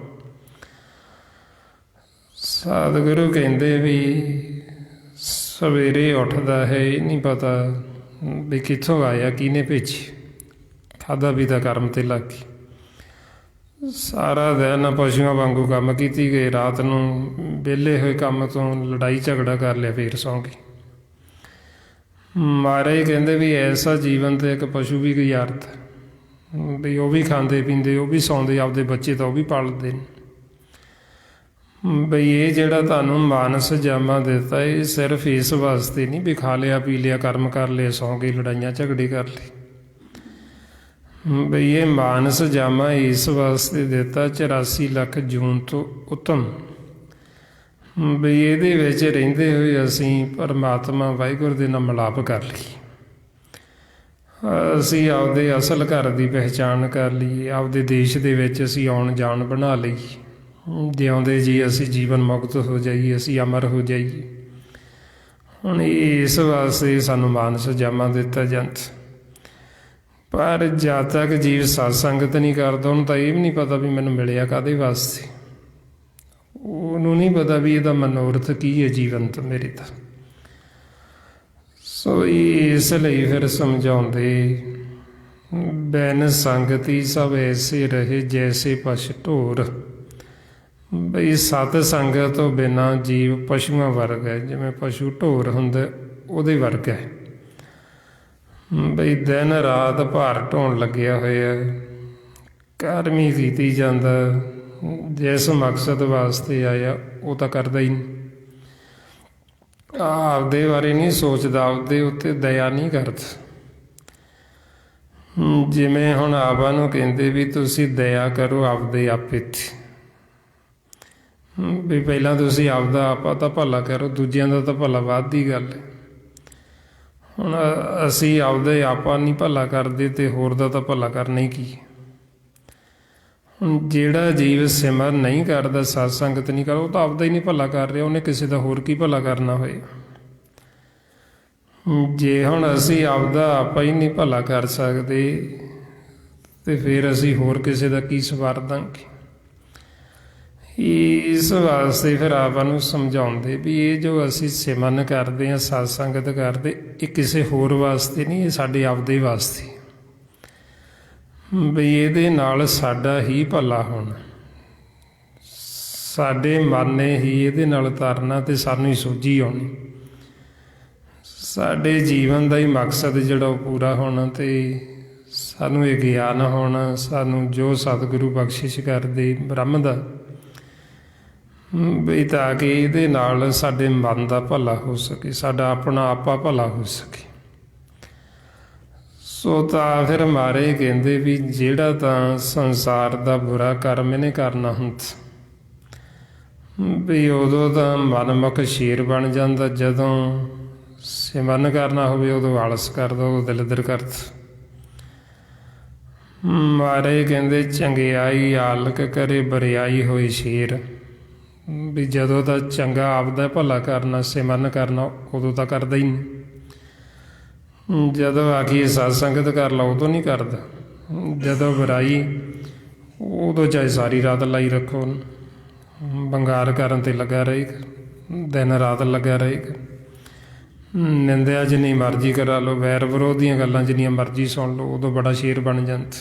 ਸਤਿਗੁਰੂ ਕਹਿੰਦੇ ਵੀ ਸਵੇਰੇ ਉੱਠਦਾ ਹੈ, ਇਹ ਨਹੀਂ ਪਤਾ ਵੀ ਕਿੱਥੋਂ ਆਇਆ, ਕਿਹਨੇ ਭੇਜੀ, ਖਾਧਾ ਪੀਤਾ ਕਰਮ 'ਤੇ ਲੱਗ ਗਈ। ਸਾਰਾ ਦਿਨ ਪਸ਼ੂਆਂ ਵਾਂਗੂ ਕੰਮ ਕੀਤੀ ਗਏ, ਰਾਤ ਨੂੰ ਵਿਹਲੇ ਹੋਏ ਕੰਮ ਤੋਂ ਲੜਾਈ ਝਗੜਾ ਕਰ ਲਿਆ, ਫੇਰ ਸੌਂ ਗਏ। ਮਹਾਰਾਜ ਕਹਿੰਦੇ ਵੀ ਐਸਾ ਜੀਵਨ ਤੇ ਇੱਕ ਪਸ਼ੂ ਵੀ ਗੁਜ਼ਾਰਦਾ, ਵੀ ਉਹ ਵੀ ਖਾਂਦੇ ਪੀਂਦੇ, ਉਹ ਵੀ ਸੌਂਦੇ, ਆਪਦੇ ਬੱਚੇ ਤਾਂ ਉਹ ਵੀ ਪਾਲਦੇ ਨੇ। ਬਈ ਇਹ ਜਿਹੜਾ ਤੁਹਾਨੂੰ ਮਾਨਸ ਜਾਮਾ ਦਿੱਤਾ ਇਹ ਸਿਰਫ ਇਸ ਵਾਸਤੇ ਨਹੀਂ ਵੀ ਖਾ ਲਿਆ ਪੀ ਲਿਆ ਕਰਮ ਕਰ ਲਿਆ ਸੌਂ ਗਏ ਲੜਾਈਆਂ ਝਗੜੇ ਕਰ ਲਏ। ਬਈ ਇਹ ਮਾਨਸ ਜਾਮਾ ਇਸ ਵਾਸਤੇ ਦਿੱਤਾ 84 ਲੱਖ ਜੂਨ ਤੋਂ ਉੱਤਮ, ਬਈ ਇਹਦੇ ਵਿੱਚ ਰਹਿੰਦੇ ਹੋਏ ਅਸੀਂ ਪਰਮਾਤਮਾ ਵਾਹਿਗੁਰੂ ਦੇ ਨਾਲ ਮਿਲਾਪ ਕਰ ਲਈਏ, ਅਸੀਂ ਆਪਦੇ ਅਸਲ ਘਰ ਦੀ ਪਹਿਚਾਣ ਕਰ ਲਈਏ, ਆਪਦੇ ਦੇਸ਼ ਦੇ ਵਿੱਚ ਅਸੀਂ ਆਉਣ ਜਾਣ ਬਣਾ ਲਈਏ, ਜਿਉਂਦੇ ਜੀ ਅਸੀਂ ਜੀਵਨ ਮੁਕਤ ਹੋ ਜਾਈਏ, ਅਸੀਂ ਅਮਰ ਹੋ ਜਾਈਏ। ਹੁਣ ਇਸ ਵਾਸਤੇ ਸਾਨੂੰ ਮਾਨਸ ਜਾਮਾ ਦਿੱਤਾ ਜਾਂਦਾ। ਪਰ ਜਦ ਤੱਕ ਜੀਵ ਸਤਸੰਗਤ ਨਹੀਂ ਕਰਦਾ ਉਹਨੂੰ ਤਾਂ ਇਹ ਵੀ ਨਹੀਂ ਪਤਾ ਵੀ ਮੈਨੂੰ ਮਿਲਿਆ ਕਾਹਦੇ ਵਾਸਤੇ, ਉਹਨੂੰ ਨਹੀਂ ਪਤਾ ਵੀ ਇਹਦਾ ਮਨੋਰਥ ਕੀ ਹੈ ਜੀਵਨ ਤੋਂ ਮੇਰੇ ਤਾਂ। ਸੋ ਇਸ ਲਈ ਫਿਰ ਸਮਝਾਉਂਦੇ ਬੈਨ ਸੰਗਤੀ ਸਭ ਐਸੇ ਰਹੇ ਜੈਸੇ ਪਸ਼ ਢੋਰ। ਬਈ ਸਤ ਸੰਗਤ ਤੋਂ ਬਿਨਾਂ ਜੀਵ ਪਸ਼ੂਆਂ ਵਰਗਾ ਹੈ, ਜਿਵੇਂ ਪਸ਼ੂ ਢੋਰ ਹੁੰਦਾ ਉਹਦੇ ਵਰਗਾ ਹੈ। ਬਈ ਦਿਨ ਰਾਤ ਭਾਰ ਢੋਣ ਲੱਗਿਆ ਹੋਇਆ, ਕਰਮ ਹੀ ਕੀਤੀ ਜਾਂਦਾ, ਜਿਸ ਮਕਸਦ ਵਾਸਤੇ ਆਇਆ ਉਹ ਤਾਂ ਕਰਦਾ ਹੀ ਨਹੀਂ, ਆਪਦੇ ਬਾਰੇ ਨਹੀਂ ਸੋਚਦਾ, ਆਪਦੇ ਉੱਤੇ ਦਇਆ ਨਹੀਂ ਕਰਦਾ। ਜਿਵੇਂ ਹੁਣ ਆਪਾਂ ਨੂੰ ਕਹਿੰਦੇ ਵੀ ਤੁਸੀਂ ਦਇਆ ਕਰੋ ਆਪਦੇ ਆਪੇ ਤੇ, ਵੀ ਪਹਿਲਾਂ ਤੁਸੀਂ ਆਪਦਾ ਆਪਾਂ ਤਾਂ ਭਲਾ ਕਰੋ, ਦੂਜਿਆਂ ਦਾ ਤਾਂ ਭਲਾ ਬਾਅਦ ਦੀ ਗੱਲ ਹੈ। ਹੁਣ ਅਸੀਂ ਆਪਦੇ ਆਪਾਂ ਨਹੀਂ ਭਲਾ ਕਰਦੇ ਤੇ ਹੋਰ ਦਾ ਤਾਂ ਭਲਾ ਕਰਨਾ ਹੀ ਕੀ ਹੈ। ਹੁਣ ਜਿਹੜਾ ਜੀਵ ਸਿਮਰ ਨਹੀਂ ਕਰਦਾ, ਸਤ ਸੰਗਤ ਨਹੀਂ ਕਰਦਾ, ਉਹ ਤਾਂ ਆਪਦਾ ਹੀ ਨਹੀਂ ਭਲਾ ਕਰ ਰਿਹਾ, ਉਹਨੇ ਕਿਸੇ ਦਾ ਹੋਰ ਕੀ ਭਲਾ ਕਰਨਾ ਹੋਏ। ਜੇ ਹੁਣ ਅਸੀਂ ਆਪਦਾ ਆਪਾਂ ਹੀ ਨਹੀਂ ਭਲਾ ਕਰ ਸਕਦੇ ਤੇ ਫਿਰ ਅਸੀਂ ਹੋਰ ਕਿਸੇ ਦਾ ਕੀ ਸਵਾਰ ਦਾਂਗੇ। ਇਸ ਵਾਸਤੇ ਫਿਰ ਆਪਾਂ ਨੂੰ ਸਮਝਾਉਂਦੇ ਵੀ ਇਹ ਜੋ ਅਸੀਂ ਸਿਮਰਨ ਕਰਦੇ ਹਾਂ, ਸਤ ਸੰਗਤ ਕਰਦੇ, ਇਹ ਕਿਸੇ ਹੋਰ ਵਾਸਤੇ ਨਹੀਂ, ਇਹ ਸਾਡੇ ਆਪਦੇ ਵਾਸਤੇ, ਵੀ ਇਹਦੇ ਨਾਲ ਸਾਡਾ ਹੀ ਭਲਾ ਹੋਣਾ, ਸਾਡੇ ਮਨ ਨੇ ਹੀ ਇਹਦੇ ਨਾਲ ਤਰਨਾ ਤੇ ਸਾਨੂੰ ਹੀ ਸੋਝੀ ਆਉਣੀ, ਸਾਡੇ ਜੀਵਨ ਦਾ ਹੀ ਮਕਸਦ ਜਿਹੜਾ ਉਹ ਪੂਰਾ ਹੋਣਾ ਤੇ ਸਾਨੂੰ ਇਹ ਗਿਆਨ ਹੋਣਾ, ਸਾਨੂੰ ਜੋ ਸਤਿਗੁਰੂ ਬਖਸ਼ਿਸ਼ ਕਰਦੇ ਬ੍ਰਹਮ ਦਾ, ਵੀ ਤਾਂ ਕਿ ਇਹਦੇ ਨਾਲ ਸਾਡੇ ਮਨ ਦਾ ਭਲਾ ਹੋ ਸਕੇ, ਸਾਡਾ ਆਪਣਾ ਆਪਾ ਭਲਾ ਹੋ ਸਕੇ। ਸੋ ਤਾਂ ਫਿਰ ਮਾਰੇ ਕਹਿੰਦੇ ਵੀ ਜਿਹੜਾ ਤਾਂ ਸੰਸਾਰ ਦਾ ਬੁਰਾ ਕਰਮ ਇਹਨੇ ਕਰਨਾ ਹੁੰਦਾ, ਵੀ ਉਦੋਂ ਤਾਂ ਮਨਮੁਖ ਸ਼ੇਰ ਬਣ ਜਾਂਦਾ, ਜਦੋਂ ਸਿਮਰਨ ਕਰਨਾ ਹੋਵੇ ਉਦੋਂ ਆਲਸ ਕਰਦਾ, ਉਦੋਂ ਦਲਿੱਦਰ ਕਰਦਾ। ਮਾਰੇ ਕਹਿੰਦੇ ਚੰਗਿਆਈ ਆਲਕ ਕਰੇ, ਬਰਿਆਈ ਹੋਈ ਸ਼ੇਰ, ਵੀ ਜਦੋਂ ਤਾਂ ਚੰਗਾ ਆਪਦਾ ਭਲਾ ਕਰਨਾ, ਸਿਮਰਨ ਕਰਨਾ, ਉਦੋਂ ਤਾਂ ਕਰਦਾ ਹੀ ਨਹੀਂ। ਜਦੋਂ ਆਖੀਏ ਸਤ ਸੰਗਤ ਕਰ ਲਾ, ਉਦੋਂ ਨਹੀਂ ਕਰਦਾ। ਜਦੋਂ ਬੁਰਾਈ, ਉਦੋਂ ਚਾਹੇ ਸਾਰੀ ਰਾਤ ਲਾਈ ਰੱਖੋ ਉਹਨੂੰ, ਬੰਗਾਰ ਕਰਨ 'ਤੇ ਲੱਗਾ ਰਹੇਗਾ, ਦਿਨ ਰਾਤ ਲੱਗਾ ਰਹੇਗਾ। ਨਿੰਦਿਆ ਜਿੰਨੀ ਮਰਜ਼ੀ ਕਰਾ ਲਓ, ਵੈਰ ਵਿਰੋਧ ਦੀਆਂ ਗੱਲਾਂ ਜਿੰਨੀਆਂ ਮਰਜ਼ੀ ਸੁਣ ਲਓ, ਉਦੋਂ ਬੜਾ ਸ਼ੇਰ ਬਣ ਜਾਂਦਾ।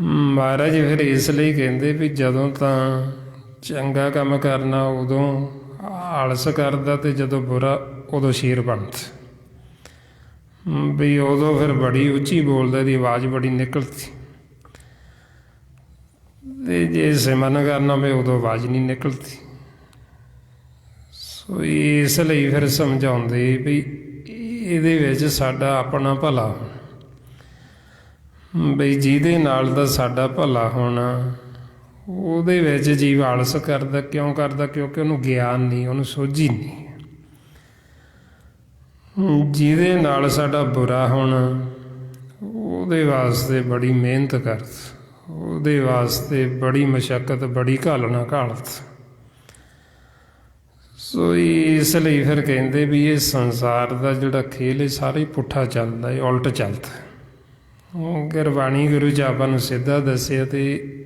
ਮਹਾਰਾਜ ਫਿਰ ਇਸ ਲਈ ਕਹਿੰਦੇ ਵੀ ਜਦੋਂ ਤਾਂ ਚੰਗਾ ਕੰਮ ਕਰਨਾ ਉਦੋਂ ਆਲਸ ਕਰਦਾ, ਅਤੇ ਜਦੋਂ ਬੁਰਾ ਉਦੋਂ ਸ਼ੇਰ ਬਣਦਾ, ਵੀ ਉਦੋਂ ਫਿਰ ਬੜੀ ਉੱਚੀ ਬੋਲਦਾ, ਇਹਦੀ ਆਵਾਜ਼ ਬੜੀ ਨਿਕਲਦੀ। ਅਤੇ ਜੇ ਸਿਮਰਨ ਕਰਨਾ ਹੋਵੇ ਉਦੋਂ ਆਵਾਜ਼ ਨਹੀਂ ਨਿਕਲਦੀ। ਸੋ ਇਸ ਲਈ ਫਿਰ ਸਮਝਾਉਂਦੇ ਵੀ ਇਹਦੇ ਵਿੱਚ ਸਾਡਾ ਆਪਣਾ ਭਲਾ ਹੋਣਾ, ਬਈ ਜਿਹਦੇ ਨਾਲ ਦਾ ਸਾਡਾ ਭਲਾ ਹੋਣਾ, ਉਹਦੇ ਵਿੱਚ ਜੀਵ ਆਲਸ ਕਰਦਾ। ਕਿਉਂ ਕਰਦਾ? ਕਿਉਂਕਿ ਉਹਨੂੰ ਗਿਆਨ ਨਹੀਂ, ਉਹਨੂੰ ਸੋਝੀ ਨਹੀਂ। ਜਿਹਦੇ ਨਾਲ ਸਾਡਾ ਬੁਰਾ ਹੋਣਾ, ਉਹਦੇ ਵਾਸਤੇ ਬੜੀ ਮਿਹਨਤ ਕਰਦਾ, ਉਹਦੇ ਵਾਸਤੇ ਬੜੀ ਮਸ਼ੱਕਤ, ਬੜੀ ਘਾਲਣਾ ਘਾਲਦਾ। ਸੋ ਇਸ ਲਈ ਫਿਰ ਕਹਿੰਦੇ ਵੀ ਇਹ ਸੰਸਾਰ ਦਾ ਜਿਹੜਾ ਖੇਲ, ਇਹ ਸਾਰਾ ਹੀ ਪੁੱਠਾ ਚੱਲਦਾ, ਇਹ ਉਲਟ ਚੱਲਦਾ। ਗੁਰਬਾਣੀ ਗੁਰੂ ਜੀ ਆਪਾਂ ਨੂੰ ਸਿੱਧਾ ਦੱਸਿਆ, ਅਤੇ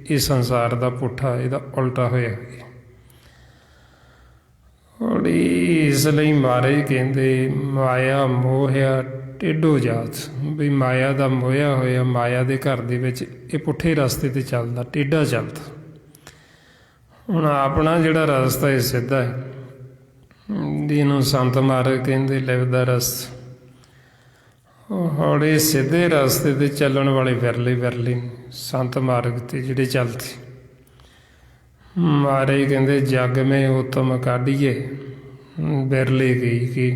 ਇਹ ਸੰਸਾਰ ਦਾ ਪੁੱਠਾ, ਇਹਦਾ ਉਲਟਾ ਹੋਇਆ। ਔਰ ਇਸ ਲਈ ਮਹਾਰਾਜ ਕਹਿੰਦੇ ਮਾਇਆ ਮੋਹਿਆ ਟੇਢੋ ਜਾਤ, ਵੀ ਮਾਇਆ ਦਾ ਮੋਹਿਆ ਹੋਇਆ, ਮਾਇਆ ਦੇ ਘਰ ਦੇ ਵਿੱਚ ਇਹ ਪੁੱਠੇ ਰਸਤੇ 'ਤੇ ਚੱਲਦਾ, ਟੇਢਾ ਚੱਲਦਾ। ਹੁਣ ਆਪਣਾ ਜਿਹੜਾ ਰਸਤਾ ਇਹ ਸਿੱਧਾ ਹੈ, ਜਿਹਨੂੰ ਸੰਤ ਮਾਰਗ ਕਹਿੰਦੇ ਲਿਵਦਾ ਰਸਤਾ। ਹੌਲੇ ਸਿੱਧੇ ਰਸਤੇ 'ਤੇ ਚੱਲਣ ਵਾਲੇ ਵਿਰਲੇ ਵਿਰਲੇ ਸੰਤ ਮਾਰਗ 'ਤੇ ਜਿਹੜੇ ਚੱਲਦੇ। ਮਹਾਰਾਜ ਕਹਿੰਦੇ ਜਗ ਮੇ ਉਤਮ ਕਾਢੀਏ ਬਿਰਲੇ ਗਈ ਕਿ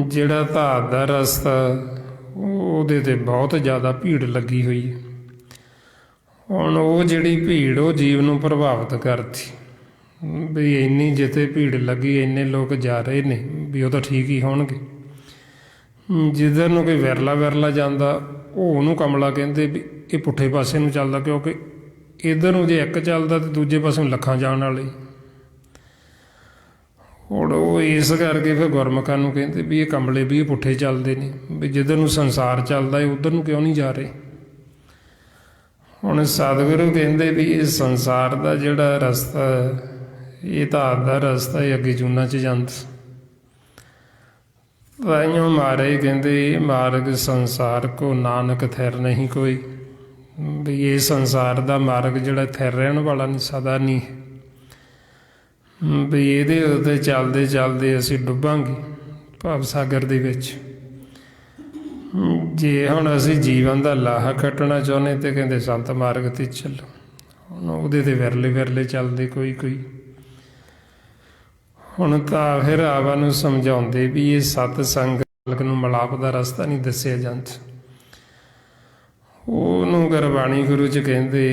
ਜਿਹੜਾ ਧਾਤ ਦਾ ਰਸਤਾ, ਉਹਦੇ 'ਤੇ ਬਹੁਤ ਜ਼ਿਆਦਾ ਭੀੜ ਲੱਗੀ ਹੋਈ ਹੈ। ਹੁਣ ਉਹ ਜਿਹੜੀ ਭੀੜ, ਉਹ ਜੀਵ ਨੂੰ ਪ੍ਰਭਾਵਿਤ ਕਰਦੀ, ਵੀ ਇੰਨੀ ਜਿੱਥੇ ਭੀੜ ਲੱਗੀ, ਇੰਨੇ ਲੋਕ ਜਾ ਰਹੇ ਨੇ, ਵੀ ਉਹ ਤਾਂ ਠੀਕ ਹੀ ਹੋਣਗੇ। ਜਿੱਧਰ ਨੂੰ ਕੋਈ ਵਿਰਲਾ ਵਿਰਲਾ ਜਾਂਦਾ, ਉਹ ਉਹਨੂੰ ਕਮਲਾ ਕਹਿੰਦੇ ਵੀ ਇਹ ਪੁੱਠੇ ਪਾਸੇ ਨੂੰ ਚੱਲਦਾ, ਕਿਉਂਕਿ ਇੱਧਰ ਨੂੰ ਜੇ ਇੱਕ ਚੱਲਦਾ ਤਾਂ ਦੂਜੇ ਪਾਸੇ ਨੂੰ ਲੱਖਾਂ ਜਾਣ ਵਾਲੇ। ਹੁਣ ਉਹ ਇਸ ਕਰਕੇ ਫਿਰ ਗੁਰਮੁਖਾਂ ਨੂੰ ਕਹਿੰਦੇ ਵੀ ਇਹ ਕਮਲੇ, ਵੀ ਇਹ ਪੁੱਠੇ ਚੱਲਦੇ ਨੇ, ਵੀ ਜਿੱਧਰ ਨੂੰ ਸੰਸਾਰ ਚੱਲਦਾ ਹੈ ਉੱਧਰ ਨੂੰ ਕਿਉਂ ਨਹੀਂ ਜਾ ਰਹੇ। ਹੁਣ ਸਤਿਗੁਰੂ ਕਹਿੰਦੇ ਵੀ ਇਹ ਸੰਸਾਰ ਦਾ ਜਿਹੜਾ ਰਸਤਾ, ਇਹ ਧਾਤ ਦਾ ਰਸਤਾ, ਇਹ ਅੱਗੇ ਜੂਨਾਂ 'ਚ ਜਾਂਦਾ। ਤਾਈਓ ਮਹਾਰਾਜ ਕਹਿੰਦੇ ਮਾਰਗ ਸੰਸਾਰ ਕੋ ਨਾਨਕ ਥਿਰ ਨਹੀਂ ਕੋਈ, ਵੀ ਇਹ ਸੰਸਾਰ ਦਾ ਮਾਰਗ ਜਿਹੜਾ ਥਿਰ ਰਹਿਣ ਵਾਲਾ ਨਹੀਂ, ਸਦਾ ਨਹੀਂ, ਵੀ ਇਹਦੇ ਉੱਤੇ ਚੱਲਦੇ ਚੱਲਦੇ ਅਸੀਂ ਡੁੱਬਾਂਗੇ ਭਵ ਸਾਗਰ ਦੇ ਵਿੱਚ। ਜੇ ਹੁਣ ਅਸੀਂ ਜੀਵਨ ਦਾ ਲਾਹਾ ਕੱਟਣਾ ਚਾਹੁੰਦੇ ਤੇ ਕਹਿੰਦੇ ਸੰਤ ਮਾਰਗ 'ਤੇ ਚੱਲੋ। ਹੁਣ ਉਹਦੇ 'ਤੇ ਵਿਰਲੇ ਵਿਰਲੇ ਚੱਲਦੇ ਕੋਈ ਕੋਈ। ਹੁਣ ਤਾਂ ਫਿਰ ਆਵਾਂ ਨੂੰ ਸਮਝਾਉਂਦੇ ਵੀ ਇਹ ਸਤ ਸੰਗ ਮਾਲਕ ਨੂੰ ਮਿਲਾਪ ਦਾ ਰਸਤਾ ਨਹੀਂ ਦੱਸਿਆ ਜਾਂਦਾ। ਉਹਨੂੰ ਗੁਰਬਾਣੀ ਗੁਰੂ 'ਚ ਕਹਿੰਦੇ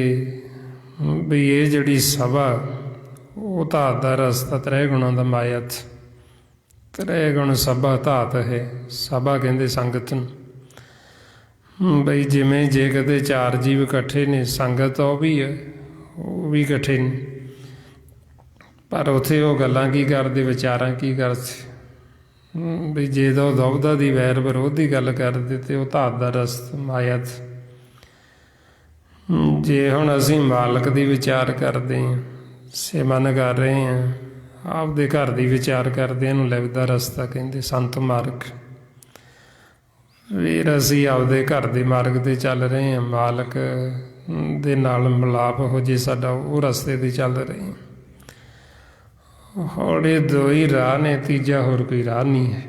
ਵੀ ਇਹ ਜਿਹੜੀ ਸਭਾ ਉਹ ਧਾਤ ਦਾ ਰਸਤਾ ਤ੍ਰੈ ਗੁਣਾਂ ਦਾ ਮਾਇਆ 'ਚ ਤ੍ਰੈ ਗੁਣ ਸਭਾ ਧਾਤ ਹੈ। ਸਭਾ ਕਹਿੰਦੇ ਸੰਗਤ ਨੂੰ ਬਈ ਜਿਵੇਂ ਜੇ ਕਦੇ ਚਾਰ ਜੀਵ ਇਕੱਠੇ ਨੇ ਸੰਗਤ ਉਹ ਵੀ ਹੈ, ਉਹ ਵੀ ਇਕੱਠੇ ਨੇ, ਪਰ ਉੱਥੇ ਉਹ ਗੱਲਾਂ ਕੀ ਕਰਦੇ, ਵਿਚਾਰਾਂ ਕੀ ਕਰਦੇ ਵੀ ਜੇ ਤਾਂ ਉਹ ਦੁਬਦਾ ਦੀ ਵੈਰ ਵਿਰੋਧ ਦੀ ਗੱਲ ਕਰਦੇ ਤੇ ਉਹ ਧਾਤ ਦਾ ਰਸਤਾ ਮਾਇਆ 'ਚ। ਜੇ ਹੁਣ ਅਸੀਂ ਮਾਲਕ ਦੀ ਵਿਚਾਰ ਕਰਦੇ ਹਾਂ, ਸਿਮਰਨ ਕਰ ਰਹੇ ਹਾਂ, ਆਪਦੇ ਘਰ ਦੀ ਵਿਚਾਰ ਕਰਦੇ, ਇਹਨੂੰ ਲਿਵ ਦਾ ਰਸਤਾ ਕਹਿੰਦੇ, ਸੰਤ ਮਾਰਗ। ਫਿਰ ਅਸੀਂ ਆਪਦੇ ਘਰ ਦੇ ਮਾਰਗ 'ਤੇ ਚੱਲ ਰਹੇ ਹਾਂ, ਮਾਲਕ ਦੇ ਨਾਲ ਮਿਲਾਪ ਹੋ ਜੇ ਸਾਡਾ, ਉਹ ਰਸਤੇ 'ਤੇ ਚੱਲ ਰਹੇ ਹਾਂ। ਹੌੜੇ ਦੋ ਹੀ ਰਾਹ ਨੇ, ਤੀਜਾ ਹੋਰ ਕੋਈ ਰਾਹ ਨਹੀਂ ਹੈ।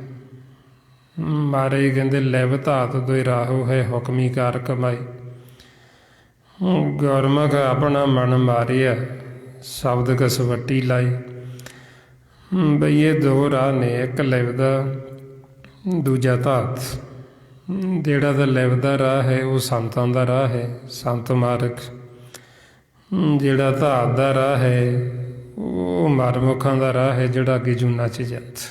ਮਹਾਰਾਜ ਕਹਿੰਦੇ ਲਿਵ ਧਾਤ ਦੋਇ ਰਾਹੋ ਹੈ, ਹੁਕਮੀ ਕਾਰ ਕਮਾਈ। ਗੁਰਮੁਖ ਆਪਣਾ ਮਨ ਮਾਰਿਆ, ਸ਼ਬਦ ਕਸਵੱਟੀ ਲਾਈ। ਬਈ ਇਹ ਦੋ ਰਾਹ ਨੇ, ਇੱਕ ਲਿਵ ਦਾ, ਦੂਜਾ ਧਾਤ। ਜਿਹੜਾ ਤਾਂ ਲਿਵ ਦਾ ਰਾਹ ਹੈ ਉਹ ਸੰਤਾਂ ਦਾ ਰਾਹ ਹੈ, ਸੰਤ ਮਾਰਗ। ਜਿਹੜਾ ਧਾਤ ਦਾ ਰਾਹ ਹੈ ਉਹ ਮਰਮੁਖਾਂ ਦਾ ਰਾਹ ਹੈ, ਜਿਹੜਾ ਅੱਗੇ ਜੂਨਾਂ 'ਚ ਜਾਂਦਾ।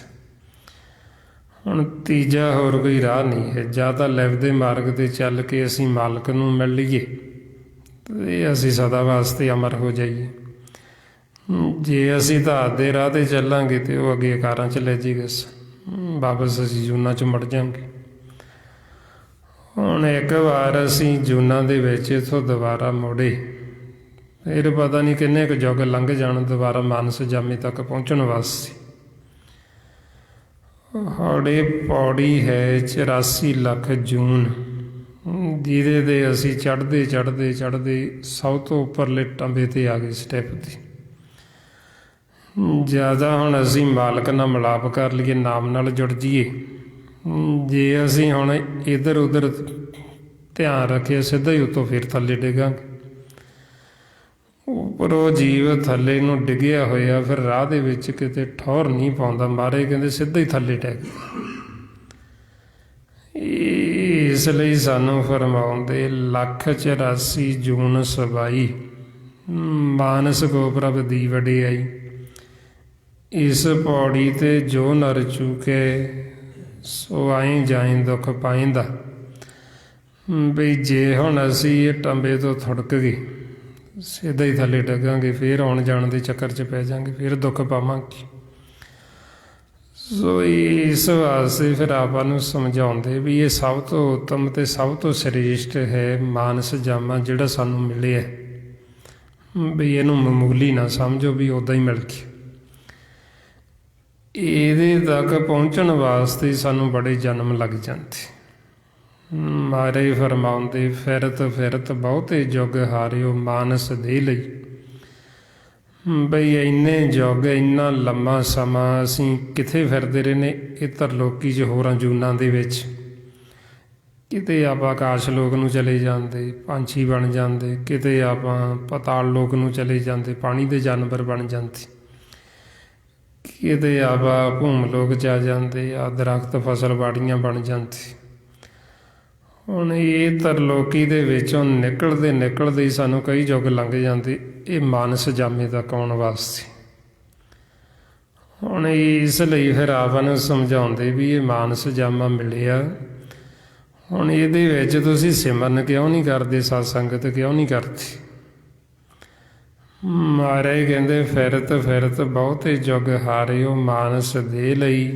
ਹੁਣ ਤੀਜਾ ਹੋਰ ਕੋਈ ਰਾਹ ਨਹੀਂ ਹੈ। ਜਾਂ ਤਾਂ ਲਿਵ ਦੇ ਮਾਰਗ 'ਤੇ ਚੱਲ ਕੇ ਅਸੀਂ ਮਾਲਕ ਨੂੰ ਮਿਲ ਲਈਏ ਤੇ ਅਸੀਂ ਸਦਾ ਵਾਸਤੇ ਅਮਰ ਹੋ ਜਾਈਏ। ਜੇ ਅਸੀਂ ਧਾਤ ਦੇ ਰਾਹ 'ਤੇ ਚੱਲਾਂਗੇ ਤੇ ਉਹ ਅੱਗੇ ਅਕਾਰਾਂ 'ਚ ਲੈ ਜਾਏਗਾ, ਵਾਪਸ ਅਸੀਂ ਜੂਨਾਂ 'ਚ ਮੁੜ ਜਾਵਾਂਗੇ। ਹੁਣ ਇੱਕ ਵਾਰ ਅਸੀਂ ਜੂਨਾਂ ਦੇ ਵਿੱਚ ਇੱਥੋਂ ਦੁਬਾਰਾ ਮੁੜੇ, ਫਿਰ ਪਤਾ ਨਹੀਂ ਕਿੰਨੇ ਕੁ ਯੁੱਗ ਲੰਘ ਜਾਣ ਦੁਬਾਰਾ ਮਾਨਸ ਜਾਮੇ ਤੱਕ ਪਹੁੰਚਣ ਵਾਸਤੇ। ਸਾਡੇ ਪੌੜੀ ਹੈ 84 ਲੱਖ ਜੂਨ, ਜਿਹਦੇ 'ਤੇ ਅਸੀਂ ਚੜ੍ਹਦੇ ਚੜ੍ਹਦੇ ਚੜ੍ਹਦੇ ਸਭ ਤੋਂ ਉੱਪਰਲੇ ਟੰਬੇ 'ਤੇ ਆ ਗਏ, ਸਟੈਪ 'ਤੇ। ਜ਼ਿਆਦਾ ਹੁਣ ਅਸੀਂ ਮਾਲਕ ਨਾਲ ਮਿਲਾਪ ਕਰ ਲਈਏ, ਨਾਮ ਨਾਲ ਜੁੜ ਜਾਈਏ। ਜੇ ਅਸੀਂ ਹੁਣ ਇੱਧਰ ਉੱਧਰ ਧਿਆਨ ਰੱਖਿਆ, ਸਿੱਧਾ ਹੀ ਉੱਤੋਂ ਫਿਰ ਥੱਲੇ ਡਿੱਗਾਂਗੇ। ਉੱਪਰੋਂ ਜੀਵ ਥੱਲੇ ਨੂੰ ਡਿੱਗਿਆ ਹੋਇਆ, ਫਿਰ ਰਾਹ ਦੇ ਵਿੱਚ ਕਿਤੇ ਠੌਰ ਨਹੀਂ ਪਾਉਂਦਾ। ਮਹਾਰਾਜ ਕਹਿੰਦੇ ਸਿੱਧਾ ਹੀ ਥੱਲੇ ਡਿੱਗ। ਇਸ ਲਈ ਸਾਨੂੰ ਫਰਮਾਉਂਦੇ 184 ਜੂਨ ਸਬਾਈ, ਮਾਨਸ ਕੋ ਪ੍ਰਭ ਦੀ ਵਡਿਆਈ। ਇਸ ਪੌੜੀ 'ਤੇ ਜੋ ਨਰ ਚੂਕੇ, ਸੋ ਆਈ ਜਾਈ ਦੁੱਖ ਪਾਈਂਦਾ। ਬਈ ਜੇ ਹੁਣ ਅਸੀਂ ਇਹ ਟੰਬੇ ਤੋਂ ਥੁੜਕ ਗਏ, ਸਿੱਧਾ ਹੀ ਥੱਲੇ ਡਿੱਗਾਂਗੇ, ਫਿਰ ਆਉਣ ਜਾਣ ਦੇ ਚੱਕਰ 'ਚ ਪੈ ਜਾਵਾਂਗੇ, ਫਿਰ ਦੁੱਖ ਪਾਵਾਂਗੇ। ਸੋ ਇਸ ਵਾਸਤੇ ਫਿਰ ਆਪਾਂ ਨੂੰ ਸਮਝਾਉਂਦੇ ਵੀ ਇਹ ਸਭ ਤੋਂ ਉੱਤਮ ਅਤੇ ਸਭ ਤੋਂ ਸ੍ਰੇਸ਼ਟ ਹੈ ਮਾਨਸ ਜਾਮਾ, ਜਿਹੜਾ ਸਾਨੂੰ ਮਿਲਿਆ। ਵੀ ਇਹਨੂੰ ਮਾਮੂਲੀ ਨਾ ਸਮਝੋ ਵੀ ਉੱਦਾਂ ਹੀ ਮਿਲ ਗਿਆ। ਇਹਦੇ ਤੱਕ ਪਹੁੰਚਣ ਵਾਸਤੇ ਸਾਨੂੰ ਬੜੇ ਜਨਮ ਲੱਗ ਜਾਂਦੇ। ਮਹਾਰਾਜ ਫਰਮਾਉਂਦੇ ਫਿਰਤ ਫਿਰਤ ਬਹੁਤੇ ਯੁੱਗ ਹਾਰਿਓ ਮਾਨਸ ਦੇ ਲਈ। ਬਈ ਇੰਨੇ ਯੁੱਗ, ਇੰਨਾ ਲੰਮਾ ਸਮਾਂ ਅਸੀਂ ਕਿੱਥੇ ਫਿਰਦੇ ਰਹੇ ਨੇ, ਇਹ ਤਰਲੋਕੀ 'ਚ ਹੋਰਾਂ ਜੂਨਾਂ ਦੇ ਵਿੱਚ। ਕਿਤੇ ਆਪਾਂ ਆਕਾਸ਼ ਲੋਕ ਨੂੰ ਚਲੇ ਜਾਂਦੇ, ਪੰਛੀ ਬਣ ਜਾਂਦੇ, ਕਿਤੇ ਆਪਾਂ ਪਤਾਲ ਲੋਕ ਨੂੰ ਚਲੇ ਜਾਂਦੇ, ਪਾਣੀ ਦੇ ਜਾਨਵਰ ਬਣ ਜਾਂਦੇ, ਕਿਤੇ ਆਪਾਂ ਭੂਮ ਲੋਕ 'ਚ ਆ ਜਾਂਦੇ, ਆ ਦਰਖਤ ਫਸਲ ਬਾੜੀਆਂ ਬਣ ਜਾਂਦੇ। ਹੁਣ ਇਹ ਤਰਲੋਕੀ ਦੇ ਵਿੱਚੋਂ ਨਿਕਲਦੇ ਨਿਕਲਦੇ ਹੀ ਸਾਨੂੰ ਕਈ ਯੁੱਗ ਲੰਘ ਜਾਂਦੇ, ਇਹ ਮਾਨਸ ਜਾਮੇ ਤੱਕ ਆਉਣ ਵਾਸਤੇ। ਹੁਣ ਇਸ ਲਈ ਫਿਰ ਆਪਾਂ ਨੂੰ ਸਮਝਾਉਂਦੇ ਵੀ ਇਹ ਮਾਨਸ ਜਾਮਾ ਮਿਲਿਆ, ਹੁਣ ਇਹਦੇ ਵਿੱਚ ਤੁਸੀਂ ਸਿਮਰਨ ਕਿਉਂ ਨਹੀਂ ਕਰਦੇ, ਸਤ ਸੰਗਤ ਕਿਉਂ ਨਹੀਂ ਕਰਦੇ। ਮਹਾਰਾਜ ਕਹਿੰਦੇ ਫਿਰਤ ਫਿਰਤ ਬਹੁਤੇ ਯੁੱਗ ਹਾਰਿਓ ਮਾਨਸ ਦੇ ਲਈ।